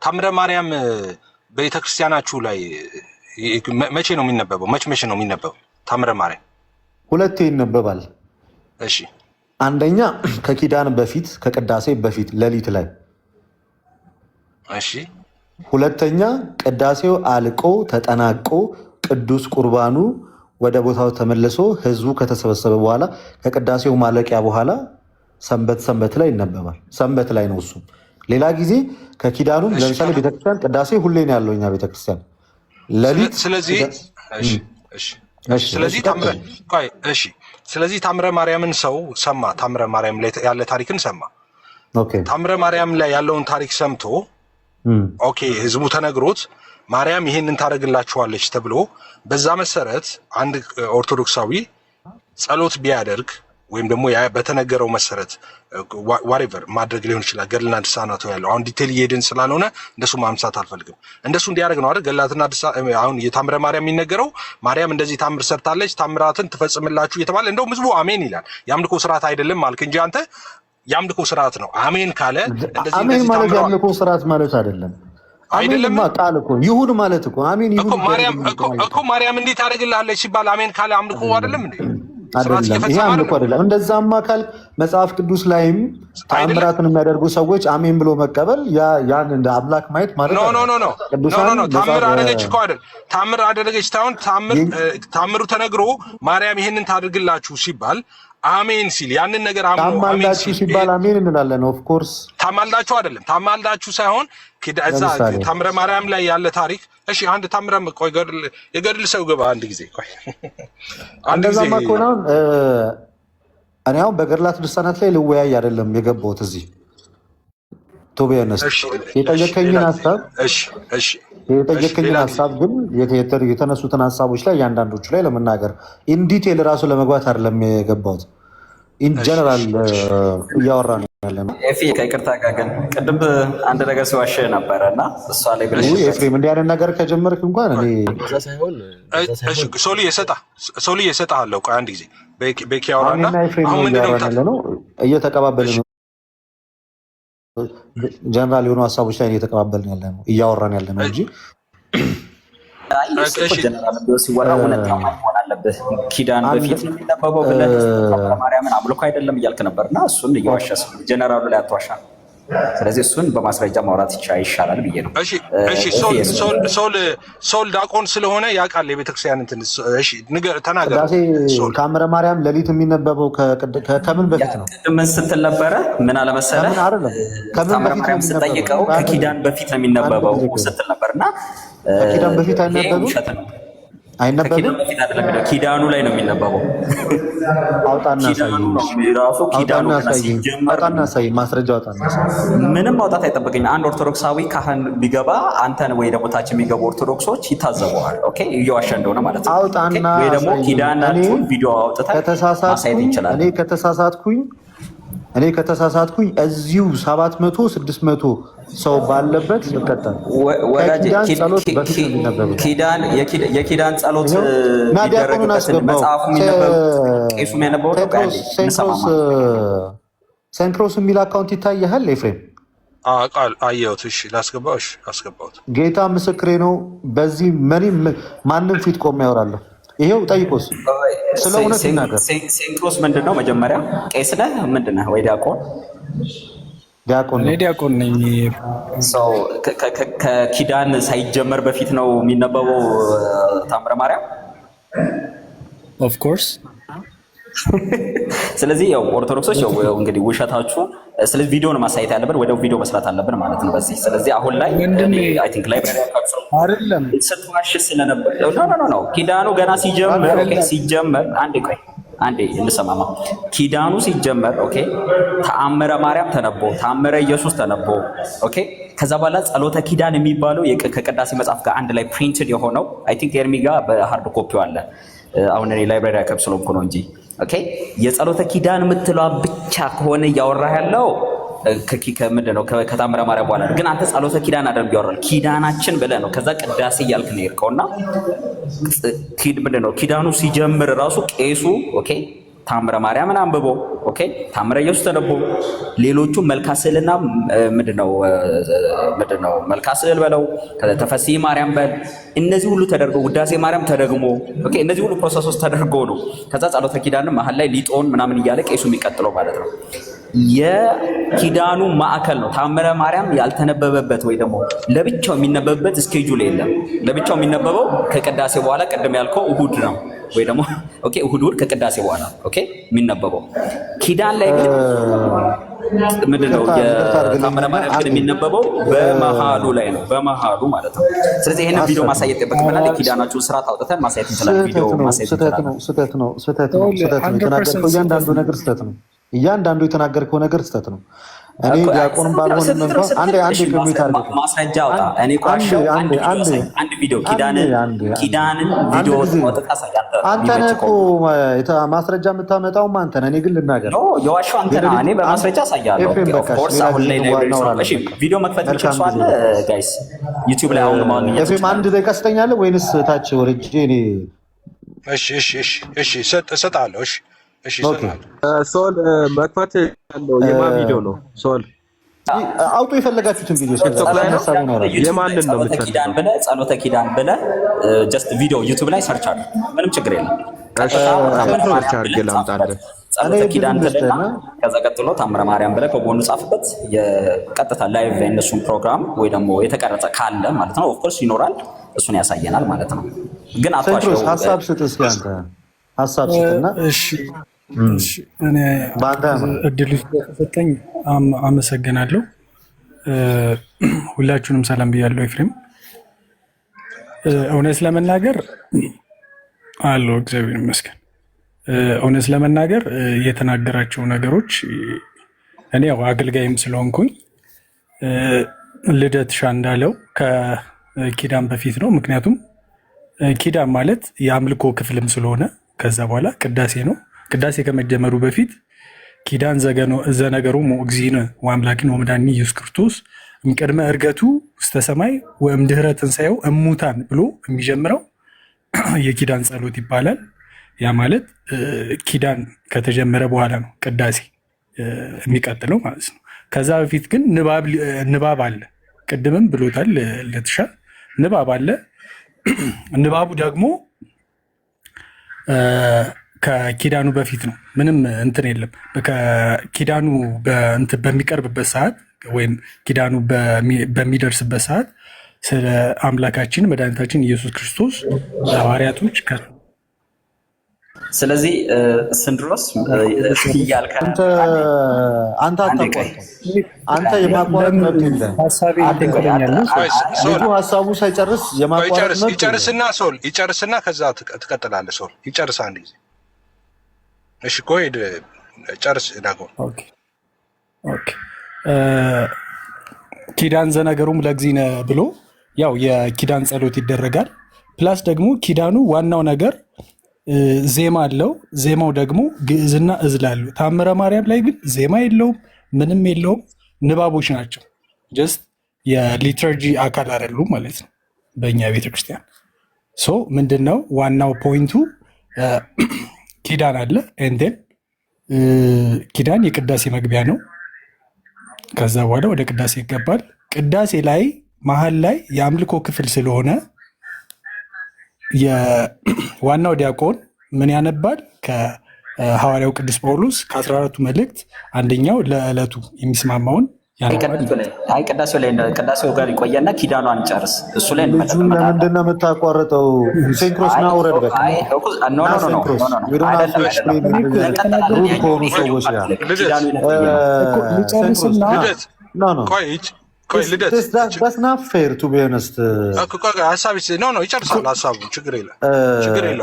ታምረ ማርያም ቤተክርስቲያናችሁ ላይ መቼ ነው የሚነበበው? መቼ ነው የሚነበበው? ታምረ ማርያም ሁለቴ ይነበባል። እሺ፣ አንደኛ ከኪዳን በፊት ከቅዳሴ በፊት ሌሊት ላይ። እሺ። ሁለተኛ ቅዳሴው አልቆ ተጠናቆ ቅዱስ ቁርባኑ ወደ ቦታው ተመልሶ ህዝቡ ከተሰበሰበ በኋላ ከቅዳሴው ማለቂያ በኋላ ሰንበት ላይ ይነበባል። ሰንበት ላይ ነው እሱ። ሌላ ጊዜ ከኪዳኑ ለምሳሌ ቤተክርስቲያን ቅዳሴ ሁሌ ነው ያለው እኛ ቤተክርስቲያን ሌሊት። ስለዚህ ስለዚህ ታምረ ማርያምን ሰው ሰማ። ታምረ ማርያም ላይ ያለ ታሪክን ሰማ። ታምረ ማርያም ላይ ያለውን ታሪክ ሰምቶ ኦኬ ህዝቡ ተነግሮት ማርያም ይሄንን ታደርግላችኋለች ተብሎ በዛ መሰረት አንድ ኦርቶዶክሳዊ ጸሎት ቢያደርግ ወይም ደግሞ በተነገረው መሰረት ዋሬቨር ማድረግ ሊሆን ይችላል። ገድልና ድርሳናቱ ያለው አሁን ዲቴል እየሄድን ስላልሆነ እንደሱ ማምሳት አልፈልግም። እንደሱ እንዲያደርግ ነው አይደል? ገድላትና አሁን የታምረ ማርያም የሚነገረው ማርያም እንደዚህ ታምር ሰርታለች፣ ታምራትን ትፈጽምላችሁ እየተባለ እንደውም ህዝቡ አሜን ይላል። የአምልኮ ስርዓት አይደለም ማልክ እንጂ አንተ የአምልኮ ስርዓት ነው አሜን ካለ እንደዚህ አሜን ማለት የአምልኮ ስርዓት ማለት አይደለም። አይደለም ቃል እኮ ይሁን ማለት እኮ አሜን ይሁን እኮ ማርያም እንዴት ታደርግልሃለች ሲባል አሜን ካለ አምልኮ አይደለም እንዴ? አይደለም ይሄ አምልኮ አይደለም። እንደዛማ ካል መጽሐፍ ቅዱስ ላይም ተአምራትን የሚያደርጉ ሰዎች አሜን ብሎ መቀበል ያን እንደ አምላክ ማየት ማለት ነው። ኖ ታምር አደረገች እኮ አይደል? ታምር አደረገች ታውን ታምሩ ተነግሮ ማርያም ይሄንን ታደርግላችሁ ሲባል አሜን ሲል ያንን ነገር ታማልዳችሁ ሲባል አሜን እንላለን። ኦፍ ኮርስ ታማልዳችሁ አይደለም፣ ታማልዳችሁ ሳይሆን እዛ ታምረ ማርያም ላይ ያለ ታሪክ። እሺ አንድ ታምረ ቆይ የገድል ሰው ገባ አንድ ጊዜ ቆይ አንድ ጊዜ እንደዛማ ከሆነ እኔ አሁን በገድላት ድርሳናት ላይ ልወያይ አይደለም የገባሁት እዚህ ቶቢያነስ የጠየቀኝን ሀሳብ ግን የተነሱትን ሀሳቦች ላይ እያንዳንዶቹ ላይ ለመናገር ኢንዲቴል ራሱ ለመግባት አይደለም የገባሁት። ኢንጀነራል እያወራ ነው ያለ ነው። ከይቅርታ ጋር ግን ቅድም አንድ ነገር ሲዋሽ ነበረ እና እሷ ላይ ብለሽ ኤፍሬም እንዲህ አይነት ነገር ከጀመርክ እንኳን እኔ ሶሊ እሰጥሃለሁ። ቆይ አንድ ጊዜ ቤኪ ያወራና አሁን ምንድን ነው እየተቀባበልን ነው ጀነራል የሆኑ ሀሳቦች ላይ እየተቀባበልን ያለ ነው እያወራን ያለ ነው እንጂ ኪዳን በፊት ነው የሚነበበው ብለህ ማርያምን አምልኮ አይደለም እያልክ ነበርና እሱን እየዋሸስ ጀነራሉ ላይ አትዋሻ። ስለዚህ እሱን በማስረጃ ማውራት ይሻላል ብዬ ነው። እሺ ሶል ዳቆን ስለሆነ ያውቃል የቤተክርስቲያን እንትን። እሺ ንገር ተናገር። ታምረ ማርያም ሌሊት የሚነበበው ከምን በፊት ነው? ምን ስትል ነበረ? ምን አለመሰለህ ታምረ ማርያም ስጠይቀው ከኪዳን በፊት ነው የሚነበበው ስትል ነበርና ከኪዳን በፊት አይነበብም። ኪዳኑ ላይ ነው የሚነበበው። ማስረጃ አውጣና ምንም ማውጣት አይጠበቅኝ። አንድ ኦርቶዶክሳዊ ካህን ቢገባ አንተን ወይ ደግሞ ታች የሚገቡ ኦርቶዶክሶች ይታዘበዋል። ኦኬ እየዋሸ እንደሆነ ማለት ነው። ወይ ደግሞ ኪዳናችሁን ቪዲዮ አውጥተህ ማሳየት ይችላል። እኔ ከተሳሳትኩኝ እዚሁ 700 600 ሰው ባለበት እቀጣል። የኪዳን ጸሎት ቢደረግበት መጽሐፉ የሚነበብ ቄሱ የሚያነበው ሴንክሮስ የሚል አካውንት ይታያል ኤፍሬም? ቃል አየሁት። እሺ ላስገባው። እሺ አስገባሁት። ጌታ ምስክሬ ነው። በዚህ ማንም ፊት ቆሜ ያወራለሁ። ይሄው ጠይቆስ ስለ እውነት ይናገር። ሴንክሮስ ምንድን ነው? መጀመሪያ ቄስ ነህ ምንድን ነህ? ወይ ዲያቆን? ዲያቆን ነኝ። ከኪዳን ሳይጀመር በፊት ነው የሚነበበው ታምረ ማርያም ኦፍ ኮርስ። ስለዚህ ያው ኦርቶዶክሶች ያው እንግዲህ ውሸታችሁ፣ ስለዚህ ቪዲዮን ማሳየት ያለብን ወደ ቪዲዮ መስራት አለብን ማለት ነው። በዚህ ስለዚህ አሁን ላይ አይ ቲንክ ላይብራሪ አይደለም ስትዋሽ ስለነበር ኖ ኪዳኑ ገና ሲጀመር አንዴ እንሰማማ። ኪዳኑ ሲጀመር ኦኬ ተአምረ ማርያም ተነቦ ተአምረ ኢየሱስ ተነቦ ኦኬ ከዛ በኋላ ጸሎተ ኪዳን የሚባለው ከቅዳሴ መጽሐፍ ጋር አንድ ላይ ፕሪንትድ የሆነው አይ ቲንክ ኤርሚ ጋር በሃርድ ኮፒው አለ። አሁን እኔ ላይብራሪ አካባቢ ስለሆንኩ ነው እንጂ ኦኬ የጸሎተ ኪዳን የምትለዋ ብቻ ከሆነ እያወራህ ያለው ከምንድን ነው ከታምረ ማርያም በኋላ ግን አንተ ጸሎተ ኪዳን አደርግ ያወራል ኪዳናችን ብለህ ነው። ከዛ ቅዳሴ እያልክ ነው የሄድከውና ምንድን ነው ኪዳኑ ሲጀምር ራሱ ቄሱ ኦኬ ታምረ ማርያምን አንብቦ ኦኬ ታምረ ኢየሱስ ተነቦ ሌሎቹ መልካ ስዕልና ምንድነው መልካ ስዕል በለው ተፈስሒ ማርያም በል እነዚህ ሁሉ ተደርገው ውዳሴ ማርያም ተደግሞ ኦኬ እነዚህ ሁሉ ፕሮሰሶች ተደርገው ነው ከዛ ጸሎተ ኪዳንም መሀል ላይ ሊጦን ምናምን እያለ ቄሱ የሚቀጥለው ማለት ነው። የኪዳኑ ማዕከል ነው። ታምረ ማርያም ያልተነበበበት ወይ ደግሞ ለብቻው የሚነበብበት ስኬጁል የለም። ለብቻው የሚነበበው ከቅዳሴ በኋላ ቅድም ያልከው እሁድ ነው ወይ ደግሞ ኦኬ እሁድ ከቅዳሴ በኋላ ኦኬ የሚነበበው። ኪዳን ላይ ግን ምንድነው የታምረ ማርያም ግን የሚነበበው በመሃሉ ላይ ነው፣ በመሃሉ ማለት ነው። ስለዚህ ይሄንን ቪዲዮ ማሳየት ይጠበቅብናል። ኪዳናችሁን ስርዓት አውጥተን ማሳየት እንችላለን። ቪዲዮ ማሳየት እንችላለን። ስህተት ነው። የተናገርከው እያንዳንዱ ነገር ስህተት ነው። እያንዳንዱ የተናገርከው ነገር ስህተት ነው። እኔ ዲያቆንም ባልሆንም እንኳን አንድ ኮሚት አድርገህ ማስረጃ አውጣ። እኔ ቋሻው አንድ ቪዲዮ ኪዳንን ቪዲዮ ወጥታ ሳያተ አንተ ነህ እኮ ማስረጃ የምታመጣውም አንተ ነህ። እኔ ግን ልናገር የዋሻው አንተ ነህ። እኔ በማስረጃ ሳያለሁ። ኦፍ ኮርስ አሁን ላይ እሺ፣ ቪዲዮ መክፈት ይችላል ጋይስ፣ ዩቲዩብ ላይ አሁን ማግኘት ኤፍሬም አንድ ደቂቃ ስተኛለህ ወይንስ ታች ወርጄ እኔ? እሺ እሰጥሃለሁ። እሺ ሶል መክፈት ያለው የማን ቪዲዮ ነው? ሶል አውጡ የፈለጋችሁትን ቪዲዮ የማንን ነው የምትፈልገው? ጸሎተ ኪዳን ብለህ ጀስት ቪዲዮ ዩቲዩብ ላይ ሰርች አድርግ፣ ምንም ችግር የለም። ሰርች አድርጌ ላምጣልህ። ጸሎተ ኪዳን ብለህ ከዛ ቀጥሎ ታምረ ማርያም ብለህ ከጎኑ ጻፍበት። የቀጥታ ላይቭ የእነሱን ፕሮግራም ወይ ደግሞ የተቀረጸ ካለ ማለት ነው ኦፍ ኮርስ ይኖራል፣ እሱን ያሳየናል ማለት ነው። ግን አጥዋቸው ሀሳብ ስጥ እስኪ አንተ ሀሳብ ስጥና እሺ እኔ እድል ስለተሰጠኝ አመሰግናለሁ። ሁላችሁንም ሰላም ብያለሁ። ኤፍሬም እውነት ለመናገር አለው እግዚአብሔር ይመስገን። እውነት ለመናገር የተናገራቸው ነገሮች እኔ ያው አገልጋይም ስለሆንኩኝ ልደት ሻ እንዳለው ከኪዳን በፊት ነው። ምክንያቱም ኪዳን ማለት የአምልኮ ክፍልም ስለሆነ ከዛ በኋላ ቅዳሴ ነው። ቅዳሴ ከመጀመሩ በፊት ኪዳን ዘነገሩ እግዚእነ ወአምላክነ ወመድኃኒነ ኢየሱስ ክርስቶስ እምቅድመ ዕርገቱ ውስተ ሰማይ ወእምድኅረ ትንሣኤው እሙታን ብሎ የሚጀምረው የኪዳን ጸሎት ይባላል። ያ ማለት ኪዳን ከተጀመረ በኋላ ነው ቅዳሴ የሚቀጥለው ማለት ነው። ከዛ በፊት ግን ንባብ አለ። ቅድምም ብሎታል ለትሻ ንባብ አለ። ንባቡ ደግሞ ከኪዳኑ በፊት ነው። ምንም እንትን የለም። ከኪዳኑ በሚቀርብበት ሰዓት ወይም ኪዳኑ በሚደርስበት ሰዓት ስለ አምላካችን መድኃኒታችን ኢየሱስ ክርስቶስ ሐዋርያቶች ስለዚህ ስንድሮስ እያልከን አንተ የማቋረጥ መብት የለህም። ሀሳቡ ሳይጨርስ የማቋረጥ መብት ይጨርስና ከዛ ትቀጥላለህ። ሶል ይጨርስ አንድ ጊዜ። እሺ ቆይ ጨርስ ዳጎ። ኪዳን ዘነገሩም ለእግዚእነ ብሎ ያው የኪዳን ጸሎት ይደረጋል። ፕላስ ደግሞ ኪዳኑ ዋናው ነገር ዜማ አለው። ዜማው ደግሞ ግዕዝና እዝል አለው። ታምረ ማርያም ላይ ግን ዜማ የለውም፣ ምንም የለውም። ንባቦች ናቸው። ጀስት የሊተርጂ አካል አይደሉም ማለት ነው በእኛ ቤተክርስቲያን። ሶ ምንድነው ዋናው ፖይንቱ? ኪዳን አለ። ኤንዴን ኪዳን የቅዳሴ መግቢያ ነው። ከዛ በኋላ ወደ ቅዳሴ ይገባል። ቅዳሴ ላይ መሀል ላይ የአምልኮ ክፍል ስለሆነ የዋናው ዲያቆን ምን ያነባል? ከሐዋርያው ቅዱስ ጳውሎስ ከ14ቱ መልእክት አንደኛው ለዕለቱ የሚስማማውን ቅዳሴው ጋር ይቆየና ኪዳኗን ጨርስ። እሱ ላይ ለምንድን ነው የምታቋርጠው? ሴንክሮስ ና ውረድ። በቃ ከሆኑ ሰዎች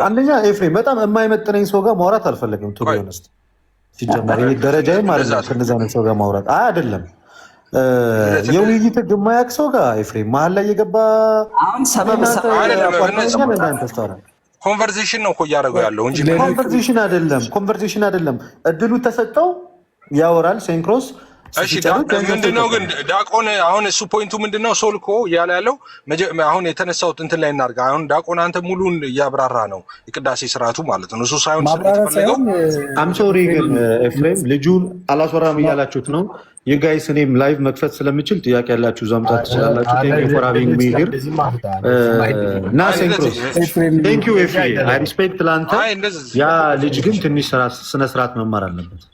አንደኛ ኤፍሬም በጣም የማይመጥነኝ ሰው ጋር ማውራት አልፈለግም። ቱ ቢሆነስት ሲጀመር ደረጃዬም አይደለም ከእነዚያ አይነት ሰው ጋር ማውራት አይደለም። የውይይት ህግ የማያውቅ ሰው ጋር ኤፍሬም መሀል ላይ የገባ ኮንቨርሴሽን ነው እኮ እያደረገው ያለው እንጂ ኮንቨርሴሽን አይደለም። እድሉ ተሰጠው ያወራል ሴንክሮስ። እሺ ምንድነው ግን ዲያቆን አሁን እሱ ፖይንቱ ምንድነው? ሶል እኮ እያለ ያለው አሁን የተነሳው እንትን ላይ እናድርግ። አሁን ዲያቆን አንተ ሙሉን እያብራራ ነው የቅዳሴ ስርዓቱ ማለት ነው። እሱ ሳይሆን ስለተፈለገው አምሶሪ ግን ኤፍሬም ልጁን አላስወራም እያላችሁት ነው የጋይስ። እኔም ላይቭ መክፈት ስለምችል ጥያቄ ያላችሁ ዘምጣት ትችላላችሁ። ቴንክ ዩ ፎር ሃቪንግ ሚ ሂር ና ሴንክሮስ። ቴንክ ዩ ኤፍሬም አይ ሪስፔክት ላንተ። ያ ልጅ ግን ትንሽ ስነ ስርዓት መማር አለበት።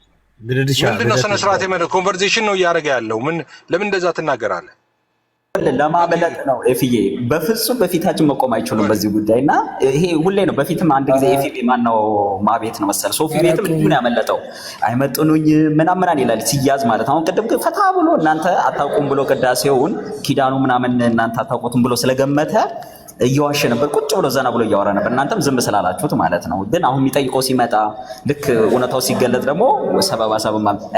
ምንድነው ስነ ስርዓት የመረ ኮንቨርሴሽን ነው እያደረገ ያለው። ለምን እንደዛ ትናገራለህ? ለማመለጥ ነው ኤፍዬ። በፍጹም በፊታችን መቆም አይችሉም በዚህ ጉዳይ እና ይሄ ሁሌ ነው። በፊትም አንድ ጊዜ ኤፍዬ ማነው ማቤት ነው መሰል ሶፊ ቤትም ምን ያመለጠው አይመጥኑኝ ምናምን ይላል ሲያዝ ማለት አሁን ቅድም ግን ፈታ ብሎ እናንተ አታውቁም ብሎ ቅዳሴውን ኪዳኑ ምናምን እናንተ አታውቁትም ብሎ ስለገመተ እየዋሸ ነበር። ቁጭ ብሎ ዘና ብሎ እያወራ ነበር። እናንተም ዝም ስላላችሁት ማለት ነው። ግን አሁን የሚጠይቀው ሲመጣ ልክ እውነታው ሲገለጥ ደግሞ ሰበባ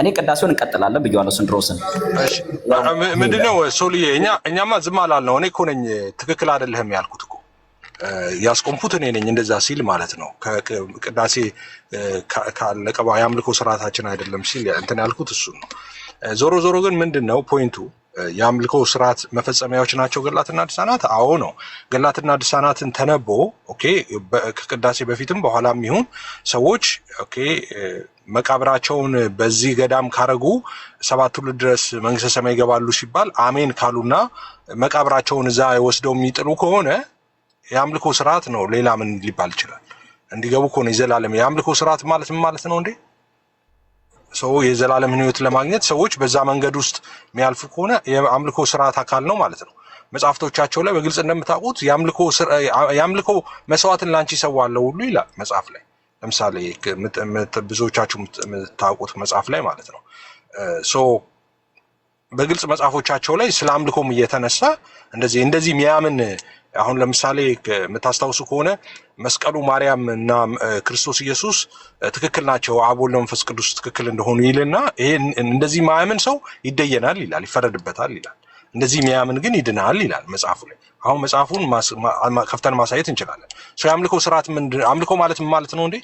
እኔ ቅዳሴውን እንቀጥላለን ብየዋለሁ። ስንድሮስን ምንድነው ሶልዬ እኛማ ዝም አላልነው። እኔ እኮ ነኝ ትክክል አይደለህም ያልኩት እኮ ያስቆምኩት እኔ ነኝ እንደዛ ሲል ማለት ነው። ቅዳሴ ካለቀ የአምልኮ ስርዓታችን አይደለም ሲል እንትን ያልኩት እሱ ነው። ዞሮ ዞሮ ግን ምንድነው ፖይንቱ የአምልኮ ስርዓት መፈጸሚያዎች ናቸው ገድላትና ድርሳናት። አዎ ነው። ገድላትና ድርሳናትን ተነቦ ኦኬ ከቅዳሴ በፊትም በኋላም ይሁን ሰዎች ኦኬ መቃብራቸውን በዚህ ገዳም ካረጉ 7 ትውልድ ድረስ መንግስተ ሰማይ ይገባሉ ሲባል አሜን ካሉና መቃብራቸውን እዛ ወስደው የሚጥሉ ከሆነ የአምልኮ ስርዓት ነው። ሌላ ምን ሊባል ይችላል? እንዲገቡ ከሆነ የዘላለም የአምልኮ ስርዓት ማለት ምን ማለት ነው እንዴ? ሰው የዘላለም ህይወት ለማግኘት ሰዎች በዛ መንገድ ውስጥ የሚያልፉ ከሆነ የአምልኮ ስርዓት አካል ነው ማለት ነው። መጽሐፍቶቻቸው ላይ በግልጽ እንደምታውቁት የአምልኮ መስዋዕትን ላንቺ ሰዋለሁ ሁሉ ይላል መጽሐፍ ላይ። ለምሳሌ ብዙዎቻችሁ የምታውቁት መጽሐፍ ላይ ማለት ነው። በግልጽ መጽሐፎቻቸው ላይ ስለ አምልኮም እየተነሳ እንደዚህ የሚያምን አሁን ለምሳሌ የምታስታውሱ ከሆነ መስቀሉ ማርያም እና ክርስቶስ ኢየሱስ ትክክል ናቸው፣ አብ ወልድ መንፈስ ቅዱስ ትክክል እንደሆኑ ይልና ይሄ እንደዚህ ማያምን ሰው ይደየናል ይላል፣ ይፈረድበታል ይላል። እንደዚህ የሚያምን ግን ይድናል ይላል መጽሐፉ ላይ። አሁን መጽሐፉን ከፍተን ማሳየት እንችላለን። የአምልኮ ስርዓት አምልኮ ማለት ምን ማለት ነው እንዴ?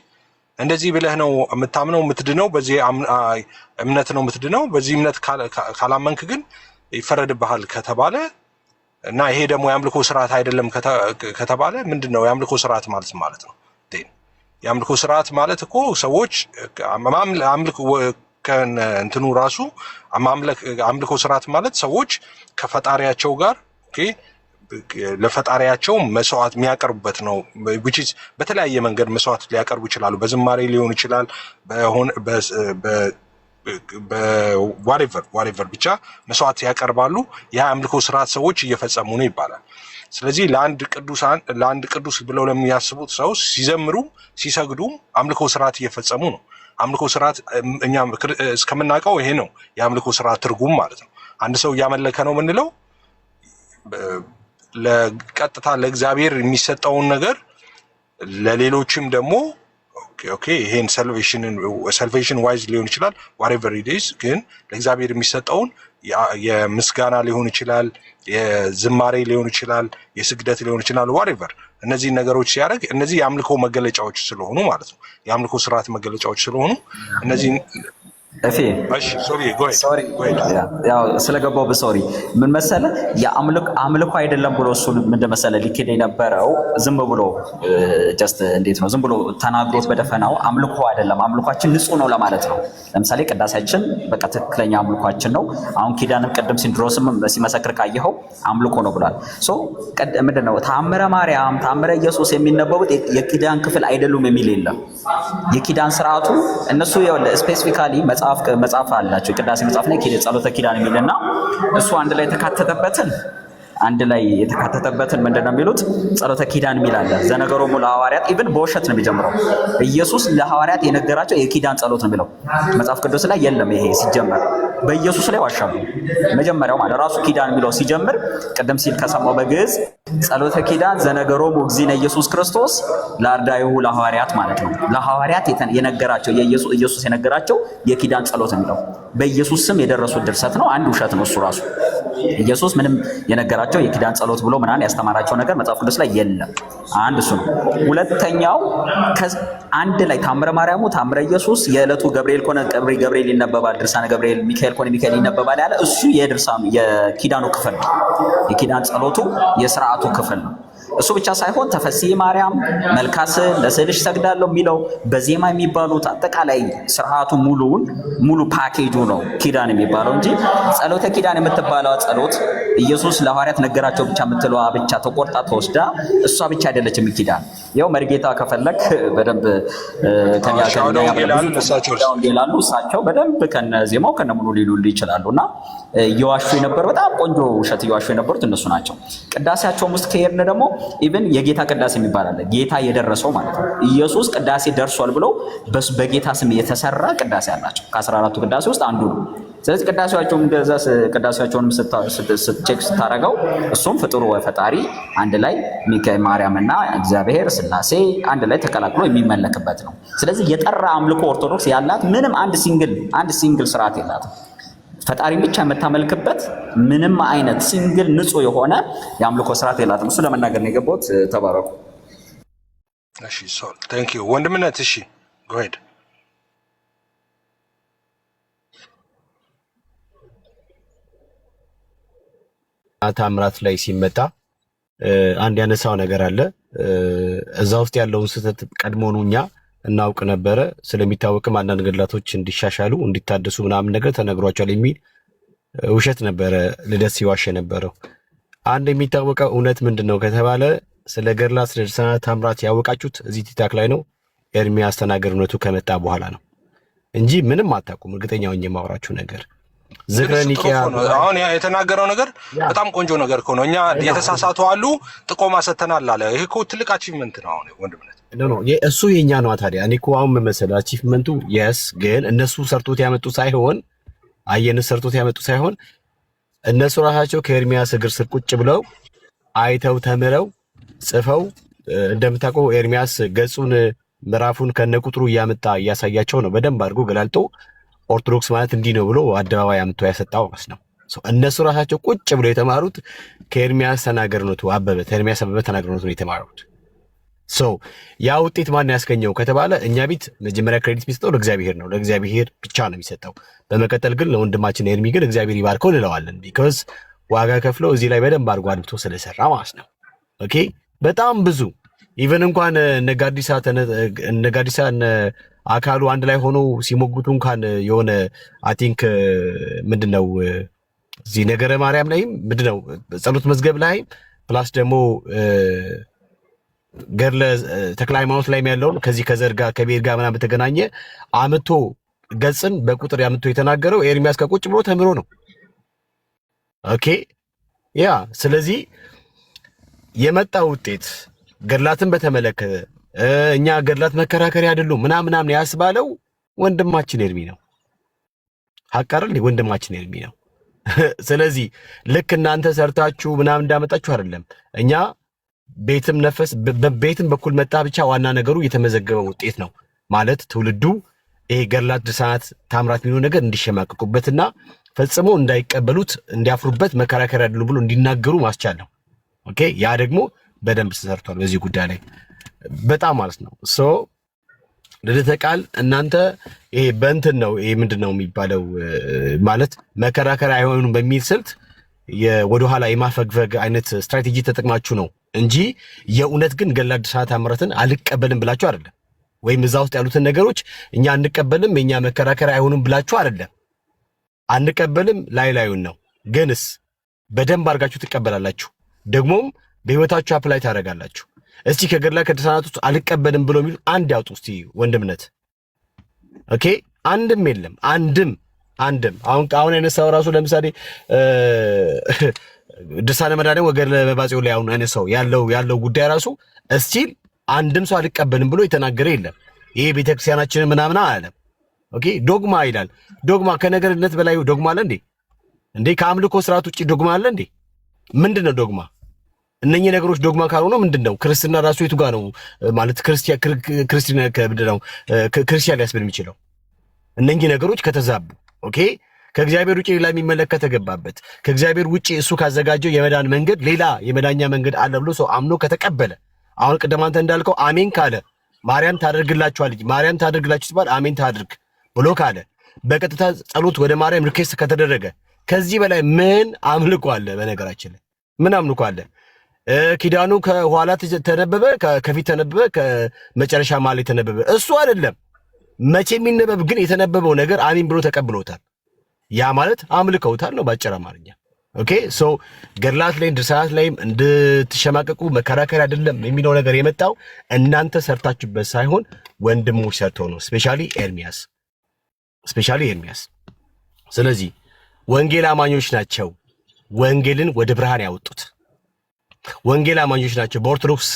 እንደዚህ ብለህ ነው የምታምነው የምትድነው፣ በዚህ እምነት ነው የምትድነው፣ በዚህ እምነት ካላመንክ ግን ይፈረድብሃል ከተባለ እና ይሄ ደግሞ የአምልኮ ስርዓት አይደለም ከተባለ ምንድነው የአምልኮ ስርዓት ማለት ነው? የአምልኮ ስርዓት ማለት እኮ ሰዎች እንትኑ ራሱ አምልኮ ስርዓት ማለት ሰዎች ከፈጣሪያቸው ጋር ኦኬ ለፈጣሪያቸው መስዋዕት የሚያቀርቡበት ነው። በተለያየ መንገድ መስዋዕት ሊያቀርቡ ይችላሉ። በዝማሬ ሊሆን ይችላል፣ በዋሬቨር ብቻ መስዋዕት ያቀርባሉ። የአምልኮ ስርዓት ሰዎች እየፈጸሙ ነው ይባላል። ስለዚህ ለአንድ ቅዱስ ብለው ለሚያስቡት ሰው ሲዘምሩ ሲሰግዱ አምልኮ ስርዓት እየፈጸሙ ነው። አምልኮ ስርዓት እኛ እስከምናውቀው ይሄ ነው የአምልኮ ስርዓት ትርጉም ማለት ነው። አንድ ሰው እያመለከ ነው የምንለው ለቀጥታ ለእግዚአብሔር የሚሰጠውን ነገር ለሌሎችም ደግሞ ኦኬ ይሄን ሰልቬሽን ዋይዝ ሊሆን ይችላል whatever it is ግን ለእግዚአብሔር የሚሰጠውን የምስጋና ሊሆን ይችላል፣ የዝማሬ ሊሆን ይችላል፣ የስግደት ሊሆን ይችላል whatever እነዚህ ነገሮች ሲያደርግ እነዚህ የአምልኮ መገለጫዎች ስለሆኑ ማለት ነው። የአምልኮ ስርዓት መገለጫዎች ስለሆኑ እነዚህ እሺ ያው ስለገባው በሶሪ ምን መሰለ አምልኮ አይደለም ብሎ እሱ ምን መሰለ ሊከደ የነበረው ዝም ብሎ ጀስት እንዴት ነው ዝም ብሎ ተናግሮት በደፈናው አምልኮ አይደለም፣ አምልኳችን ንጹህ ነው ለማለት ነው። ለምሳሌ ቅዳሴያችን በቃ ትክክለኛ አምልኳችን ነው። አሁን ኪዳንም ቅድም ሲንድሮስም ሲመሰክር ካየኸው አምልኮ ነው ብሏል። ምንድነው ተአምረ ማርያም ተአምረ ኢየሱስ የሚነበቡት የኪዳን ክፍል አይደሉም የሚል የለም። የኪዳን ስርዓቱ እነሱ ስፔሲፊካሊ መጽሐፍ አላቸው። የቅዳሴ መጽሐፍ ላይ ጸሎተ ኪዳን የሚልና እሱ አንድ ላይ የተካተተበትን ምንድነው የሚሉት ጸሎተ ኪዳን የሚል አለ። ዘነገሮሙ ለሐዋርያት ኢቭን በውሸት ነው የሚጀምረው። ኢየሱስ ለሐዋርያት የነገራቸው የኪዳን ጸሎት ነው የሚለው መጽሐፍ ቅዱስ ላይ የለም። ይሄ ሲጀመር በኢየሱስ ላይ ዋሻሉ። መጀመሪያው ማለት ራሱ ኪዳን የሚለው ሲጀምር ቅድም ሲል ከሰማው በግዕዝ ጸሎተ ኪዳን ዘነገሮሙ እግዚእነ ኢየሱስ ክርስቶስ ለአርዳኢሁ ለሐዋርያት ማለት ነው። ለሐዋርያት የነገራቸው ኢየሱስ የነገራቸው የኪዳን ጸሎት የሚለው በኢየሱስ ስም የደረሱት ድርሰት ነው። አንድ ውሸት ነው እሱ ራሱ። ኢየሱስ ምንም የነገራቸው የኪዳን ጸሎት ብሎ ምናምን ያስተማራቸው ነገር መጽሐፍ ቅዱስ ላይ የለም። አንድ እሱ ነው። ሁለተኛው አንድ ላይ ታምረ ማርያሙ ታምረ ኢየሱስ የዕለቱ ገብርኤል ኮነ ገብርኤል ይነበባል፣ ድርሳነ ገብርኤል ሚካኤል ኮነ ሚካኤል ይነበባል ያለ እሱ የድርሳኑ የኪዳኑ ክፍል ነው። የኪዳን ጸሎቱ የሥርዓቱ ክፍል ነው። እሱ ብቻ ሳይሆን ተፈሥሒ ማርያም፣ መልካስ ለስዕልሽ ሰግዳለሁ የሚለው በዜማ የሚባሉት አጠቃላይ ስርዓቱ ሙሉ ፓኬጁ ነው ኪዳን የሚባለው እንጂ ጸሎተ ኪዳን የምትባለው ጸሎት ኢየሱስ ለሐዋርያት ነገራቸው ብቻ የምትለዋ ብቻ ተቆርጣ ተወስዳ እሷ ብቻ አይደለችም ኪዳን። ያው መርጌታ ከፈለክ በደንብ ከኛው እሳቸው በደንብ ከነዜማው ከነሙሉ ሊሉልህ ይችላሉና እየዋሹ የነበሩ በጣም ቆንጆ ውሸት እየዋሹ የነበሩት እነሱ ናቸው። ቅዳሴያቸውም ውስጥ ከሄድን ደግሞ ኢቭን የጌታ ቅዳሴ የሚባል አለ። ጌታ የደረሰው ማለት ነው። ኢየሱስ ቅዳሴ ደርሷል ብለው በጌታ ስም የተሰራ ቅዳሴ አላቸው። ከ14ቱ ቅዳሴ ውስጥ አንዱ ነው። ስለዚህ ቅዳሴያቸውንም ቼክ ስታደርገው እሱም ፍጡር ወፈጣሪ አንድ ላይ ሚካኤል ማርያምና እግዚአብሔር ሥላሴ አንድ ላይ ተቀላቅሎ የሚመለክበት ነው። ስለዚህ የጠራ አምልኮ ኦርቶዶክስ ያላት ምንም አንድ ሲንግል ስርዓት የላትም። ፈጣሪ ብቻ የምታመልክበት ምንም አይነት ሲንግል ንጹህ የሆነ የአምልኮ ስርዓት የላትም። እሱ ለመናገር ነው የገባሁት። ተባረኩ። እሺ ሶል ታንክ ዩ ወንድምነት። እሺ ጎ ሄድ። ታምራት ላይ ሲመጣ አንድ ያነሳው ነገር አለ። እዛ ውስጥ ያለውን ስህተት ቀድሞውኑ እኛ እናውቅ ነበረ። ስለሚታወቅም አንዳንድ ገድላቶች እንዲሻሻሉ እንዲታደሱ ምናምን ነገር ተነግሯቸዋል የሚል ውሸት ነበረ ልደት ሲዋሽ የነበረው። አንድ የሚታወቀው እውነት ምንድን ነው ከተባለ ስለ ገድላት ስለ ድርሳናት ታምራት ያወቃችሁት እዚህ ቲክታክ ላይ ነው። ኤርሚያስ ተናገር እውነቱ ከመጣ በኋላ ነው እንጂ ምንም አታውቁም። እርግጠኛ ሆኜ የማወራችሁ ነገር ዝክረ ኒቂያ አሁን የተናገረው ነገር በጣም ቆንጆ ነገር እኮ ነው። እኛ የተሳሳቱ አሉ ጥቆማ ሰተናል አለ። ይሄ እኮ ትልቅ አቺቭመንት ነው። አሁን ወንድምነት ነው እሱ የኛ ነው ታዲያ። እኔ እኮ አሁን መመሰል አቺቭመንቱ የስ ግን እነሱ ሰርቶት ያመጡ ሳይሆን ሰርቶት ያመጡ ሳይሆን እነሱ ራሳቸው ከኤርሚያስ እግር ስር ቁጭ ብለው አይተው ተምረው ጽፈው እንደምታውቀው ኤርሚያስ ገጹን ምዕራፉን ከነቁጥሩ እያመጣ እያሳያቸው ነው። በደንብ አድርጎ ገላልጦ ኦርቶዶክስ ማለት እንዲህ ነው ብሎ አደባባይ አምጥቶ ያሰጣው ማለት ነው። እነሱ ራሳቸው ቁጭ ብለው የተማሩት ከኤርሚያስ ተናገርነቱ አበበ ተናገርነቱ ነው የተማሩት። ያ ውጤት ማን ያስገኘው ከተባለ እኛ ቤት መጀመሪያ ክሬዲት የሚሰጠው ለእግዚአብሔር ነው። ለእግዚአብሔር ብቻ ነው የሚሰጠው። በመቀጠል ግን ለወንድማችን ኤርሚ ግን እግዚአብሔር ይባርከው እንለዋለን። ቢኮዝ ዋጋ ከፍለው እዚህ ላይ በደንብ አድርጎ አድምቶ ስለሰራ ማለት ነው። ኦኬ በጣም ብዙ ኢቨን እንኳን ነጋዲሳ አካሉ አንድ ላይ ሆኖ ሲሞግቱ እንኳን የሆነ አይ ቲንክ ምንድነው እዚህ ነገረ ማርያም ላይም ምንድነው ጸሎት መዝገብ ላይ ፕላስ ደግሞ ገድለ ተክለ ሃይማኖት ላይ ያለውን ከዚህ ከዘር ጋር ከብሔር ጋር ምናምን በተገናኘ አምቶ ገጽን በቁጥር ያምቶ የተናገረው ኤርሚያስ ከቁጭ ብሎ ተምሮ ነው። ኦኬ ያ ስለዚህ የመጣ ውጤት ገድላትን በተመለከተ እኛ ገድላት መከራከሪያ አይደሉም ምናምን ያስባለው ወንድማችን ኤርሚ ነው። ሐቃረል ወንድማችን ኤርሚ ነው። ስለዚህ ልክ እናንተ ሰርታችሁ ምናምን እንዳመጣችሁ አይደለም። እኛ ቤትም ነፈስ በቤትም በኩል መጣ ብቻ ዋና ነገሩ የተመዘገበ ውጤት ነው ማለት ትውልዱ ይሄ ገድላት ድርሳናት ታምራት የሚሆን ነገር እንዲሸማቀቁበትና ፈጽሞ እንዳይቀበሉት እንዲያፍሩበት መከራከሪያ አይደሉም ብሎ እንዲናገሩ ማስቻል ነው። ኦኬ ያ ደግሞ በደንብ ተሰርቷል በዚህ ጉዳይ ላይ በጣም ማለት ነው። ልደተ ቃል እናንተ ይሄ በእንትን ነው ይሄ ምንድነው የሚባለው ማለት መከራከሪያ አይሆኑም በሚል ስልት ወደኋላ የማፈግፈግ አይነት ስትራቴጂ ተጠቅማችሁ ነው እንጂ የእውነት ግን ገድላት ድርሳናት ታምራትን አልቀበልም ብላችሁ አይደለም። ወይም እዛ ውስጥ ያሉትን ነገሮች እኛ አንቀበልም የኛ መከራከሪያ አይሆኑም ብላችሁ አይደለም። አንቀበልም ላዩን ነው። ግንስ በደንብ አድርጋችሁ ትቀበላላችሁ። ደግሞም በህይወታችሁ አፕላይ ታደርጋላችሁ። እስቲ ከገድላት ከድርሳናት ውስጥ አልቀበልም ብሎ የሚሉ አንድ ያውጡ እስቲ ወንድምነት። ኦኬ አንድም የለም። አንድም አሁን ያነሳው ራሱ ለምሳሌ ድርሳነ መድኃኔዓለም ወገድለ መባጽዮ ላይ አሁን ያነሳው ያለው ጉዳይ ራሱ እስቲል አንድም ሰው አልቀበልም ብሎ የተናገረ የለም። ይሄ ቤተክርስቲያናችን ምናምን አላለም። ኦኬ ዶግማ ይላል። ዶግማ ከነገርነት በላይ ዶግማ አለ እንዴ? ከአምልኮ ስርዓት ውጪ ዶግማ አለ እንዴ? ምንድነው ዶግማ? እነኚህ ነገሮች ዶግማ ካልሆነ ምንድነው? ክርስትና ራሱ የቱ ጋር ነው ማለት ክርስቲያን ሊያስብል የሚችለው? እነኚህ ነገሮች ከተዛቡ ኦኬ ከእግዚአብሔር ውጪ ሌላ የሚመለከት ተገባበት ከእግዚአብሔር ውጪ እሱ ካዘጋጀው የመዳን መንገድ ሌላ የመዳኛ መንገድ አለ ብሎ ሰው አምኖ ከተቀበለ አሁን ቅድም አንተ እንዳልከው አሜን ካለ ማርያም ታደርግላችኋለች ማርያም ታደርግላችሁ ሲባል አሜን ታድርግ ብሎ ካለ በቀጥታ ጸሎት ወደ ማርያም ሪኩዌስት ከተደረገ ከዚህ በላይ ምን አምልኮ አለ? በነገራችን ላይ ምን አምልኮ አለ? ኪዳኑ ከኋላ ተነበበ፣ ከፊት ተነበበ፣ ከመጨረሻ ማለት ተነበበ። እሱ አይደለም መቼ የሚነበብ ግን የተነበበው ነገር አሚን ብሎ ተቀብሎታል። ያ ማለት አምልከውታል ነው ባጭር አማርኛ። ኦኬ ሶ ገድላት ላይ ድርሳናት ላይም እንድትሸማቀቁ መከራከር አይደለም የሚለው ነገር የመጣው እናንተ ሰርታችሁበት ሳይሆን ወንድሞች ሰርተው ነው። ስፔሻሊ ኤርሚያስ። ስለዚህ ወንጌል አማኞች ናቸው ወንጌልን ወደ ብርሃን ያወጡት። ወንጌል አማኞች ናቸው በኦርቶዶክስ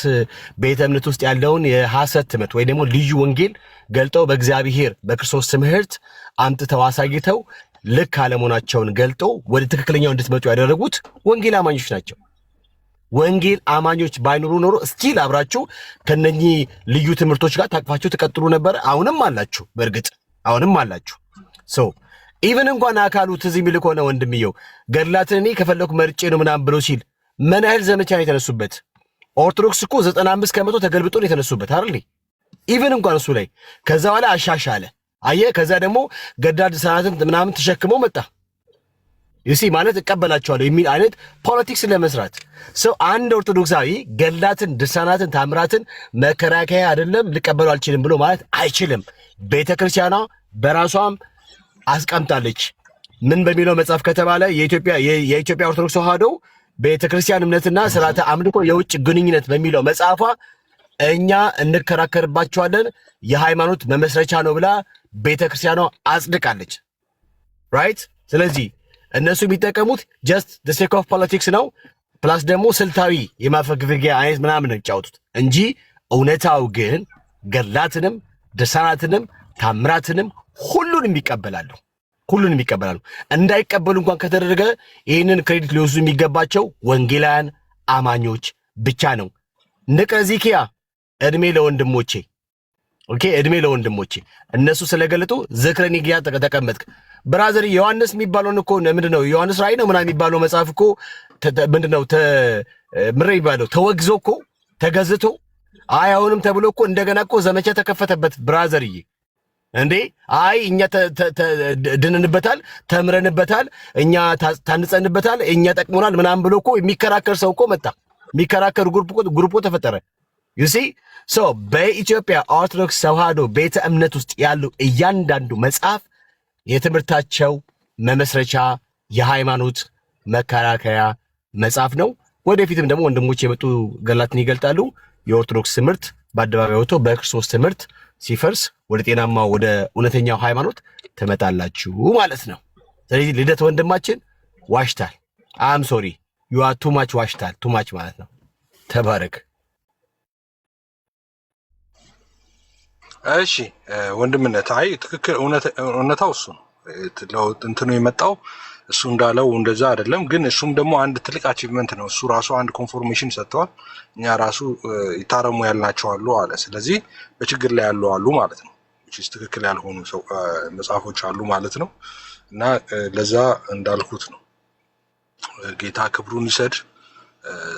ቤተ እምነት ውስጥ ያለውን የሐሰት ትምህርት ወይ ደግሞ ልዩ ወንጌል ገልጠው በእግዚአብሔር በክርስቶስ ትምህርት አምጥተው አሳይተው ልክ አለመሆናቸውን ገልጠው ወደ ትክክለኛው እንድትመጡ ያደረጉት ወንጌል አማኞች ናቸው። ወንጌል አማኞች ባይኖሩ ኖሮ ስቲል አብራችሁ ከነኚህ ልዩ ትምህርቶች ጋር ታቅፋችሁ ተቀጥሉ ነበር። አሁንም አላችሁ፣ በእርግጥ አሁንም አላችሁ። ሶ ኢቭን እንኳን አካሉ ትዝ የሚል ከሆነ ወንድምየው ገድላትን እኔ ከፈለኩ መርጬ ነው ምናምን ብሎ ሲል ምን ያህል ዘመቻ ነው የተነሱበት? ኦርቶዶክስ እኮ 95 ከመቶ ተገልብጦ ነው የተነሱበት አይደል? ኢቭን እንኳን እሱ ላይ ከዛ በኋላ አሻሻለ። አየህ፣ ከዛ ደግሞ ገድላት ድርሳናትን ምናምን ተሸክሞ መጣ። ይሲ ማለት እቀበላቸዋለሁ የሚል አይነት ፖለቲክስ ለመስራት ሰው አንድ ኦርቶዶክሳዊ ገድላትን ድርሳናትን ታምራትን መከራከያ አይደለም ልቀበሉ አልችልም ብሎ ማለት አይችልም። ቤተክርስቲያኗ በራሷም አስቀምጣለች። ምን በሚለው መጽሐፍ ከተባለ የኢትዮጵያ ኦርቶዶክስ ተዋሕዶ ቤተክርስቲያን እምነትና ስርዓተ አምልኮ የውጭ ግንኙነት በሚለው መጽሐፏ እኛ እንከራከርባቸዋለን የሃይማኖት መመስረቻ ነው ብላ ቤተክርስቲያኗ አጽድቃለች። ራይት። ስለዚህ እነሱ የሚጠቀሙት ጀስት the sake of politics ነው። ፕላስ ደግሞ ስልታዊ የማፈግፈጊያ አይነት ምናምን ነው የሚጫወቱት እንጂ እውነታው ግን ገድላትንም ድርሳናትንም ታምራትንም ሁሉንም ይቀበላሉ። እንዳይቀበሉ እንኳን ከተደረገ ይህንን ክሬዲት ሊወስዱ የሚገባቸው ወንጌላውያን አማኞች ብቻ ነው። ንቀዚኪያ እድሜ ለወንድሞቼ፣ ኦኬ፣ እድሜ ለወንድሞቼ እነሱ ስለገለጡ ዝክረን ይግያ ተቀመጥክ። ብራዘር ዮሐንስ የሚባለውን እኮ ምንድነው ዮሐንስ ራእይ ነው ምናምን የሚባለው መጽሐፍ እኮ ምንድነው ምረ የሚባለው ተወግዞ እኮ ተገዝቶ አሁንም ተብሎ እኮ እንደገና እኮ ዘመቻ ተከፈተበት። ብራዘርዬ እንዴ አይ እኛ ድንንበታል፣ ተምረንበታል፣ እኛ ታንጸንበታል፣ እኛ ጠቅሞናል ምናምን ብሎ እኮ የሚከራከር ሰው እኮ መጣ። የሚከራከር ግሩፕ ተፈጠረ። ዩሲ ሶ በኢትዮጵያ ኦርቶዶክስ ተዋሕዶ ቤተ እምነት ውስጥ ያሉ እያንዳንዱ መጽሐፍ የትምህርታቸው መመስረቻ የሃይማኖት መከራከያ መጽሐፍ ነው። ወደፊትም ደግሞ ወንድሞች የመጡ ገድላትን ይገልጣሉ። የኦርቶዶክስ ትምህርት በአደባባይ ወጥቶ በክርስቶስ ትምህርት ሲፈርስ ወደ ጤናማው ወደ እውነተኛው ሃይማኖት ትመጣላችሁ ማለት ነው። ስለዚህ ልደት ወንድማችን ዋሽታል። አም ሶሪ ዩ አር ቱ ማች ዋሽታል። ቱ ማች ማለት ነው። ተባረክ። እሺ ወንድምነት፣ አይ ትክክል፣ እውነታው እሱ ነው። እንትኑ የመጣው እሱ እንዳለው እንደዛ አይደለም። ግን እሱም ደግሞ አንድ ትልቅ አቺቭመንት ነው። እሱ ራሱ አንድ ኮንፎርሜሽን ሰጥተዋል። እኛ ራሱ ይታረሙ ያልናቸው አሉ አለ። ስለዚህ በችግር ላይ ያሉ አሉ ማለት ነው። ትክክል ያልሆኑ መጽሐፎች አሉ ማለት ነው። እና ለዛ እንዳልኩት ነው። ጌታ ክብሩን ይሰድ።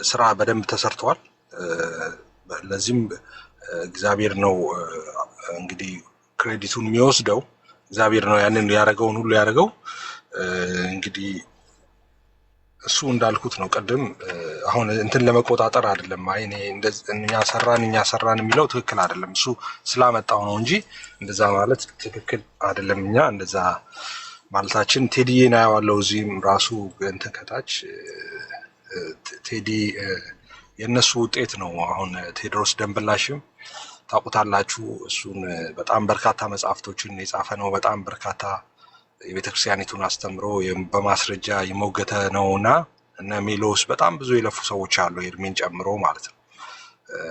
ስራ በደንብ ተሰርተዋል። ለዚህም እግዚአብሔር ነው እንግዲህ ክሬዲቱን የሚወስደው። እግዚአብሔር ነው ያንን ያረገውን ሁሉ ያረገው። እንግዲህ እሱ እንዳልኩት ነው ቅድም። አሁን እንትን ለመቆጣጠር አይደለም። አይ እኛ ሰራን የሚለው ትክክል አይደለም። እሱ ስላመጣው ነው እንጂ እንደዛ ማለት ትክክል አይደለም። እኛ እንደዛ ማለታችን ቴዲዬ ነው ያለው። እዚህም ራሱ እንትን ከታች ቴዲ የነሱ ውጤት ነው። አሁን ቴዎድሮስ ደንበላሽም ታውቁታላችሁ። እሱን በጣም በርካታ መጽሐፍቶችን የጻፈ ነው። በጣም በርካታ የቤተክርስቲያኒቱን አስተምሮ በማስረጃ የሞገተ ነውና እና ሜሎስ በጣም ብዙ የለፉ ሰዎች አሉ፣ ኤርሚን ጨምሮ ማለት ነው።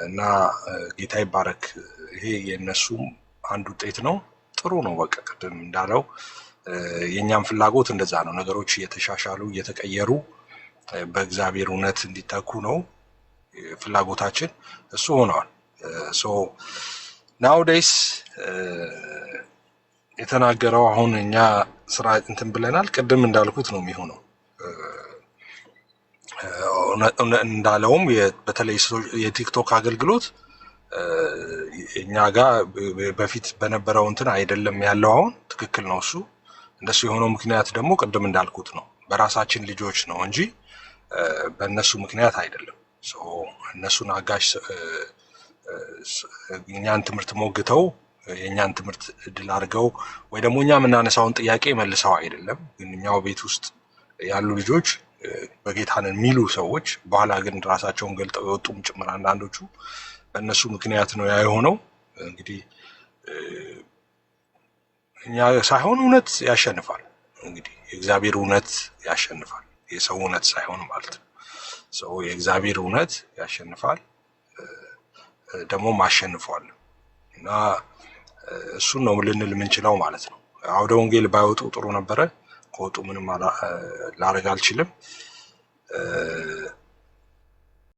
እና ጌታ ይባረክ። ይሄ የነሱም አንድ ውጤት ነው። ጥሩ ነው። በቃ ቅድም እንዳለው የኛም ፍላጎት እንደዛ ነው። ነገሮች እየተሻሻሉ እየተቀየሩ በእግዚአብሔር እውነት እንዲተኩ ነው ፍላጎታችን። እሱ ሆነዋል። ሶ ናውዴይስ የተናገረው አሁን እኛ ስራ እንትን ብለናል። ቅድም እንዳልኩት ነው የሚሆነው። እንዳለውም በተለይ የቲክቶክ አገልግሎት እኛ ጋር በፊት በነበረው እንትን አይደለም ያለው። አሁን ትክክል ነው እሱ። እንደሱ የሆነው ምክንያት ደግሞ ቅድም እንዳልኩት ነው፣ በራሳችን ልጆች ነው እንጂ በእነሱ ምክንያት አይደለም። እነሱን አጋሽ እኛን ትምህርት ሞግተው የእኛን ትምህርት ድል አድርገው ወይ ደግሞ እኛ የምናነሳውን ጥያቄ መልሰው አይደለም። ግን እኛው ቤት ውስጥ ያሉ ልጆች በጌታንን የሚሉ ሰዎች በኋላ ግን ራሳቸውን ገልጠው የወጡም ጭምር አንዳንዶቹ በእነሱ ምክንያት ነው ያ የሆነው። እንግዲህ እኛ ሳይሆን እውነት ያሸንፋል። እንግዲህ የእግዚአብሔር እውነት ያሸንፋል፣ የሰው እውነት ሳይሆን ማለት ነው። ሰው የእግዚአብሔር እውነት ያሸንፋል፣ ደግሞ ማሸንፏል። እና እሱን ነው ልንል የምንችለው ማለት ነው። አውደ ወንጌል ባይወጡ ጥሩ ነበረ። ከወጡ ምንም ላረግ አልችልም።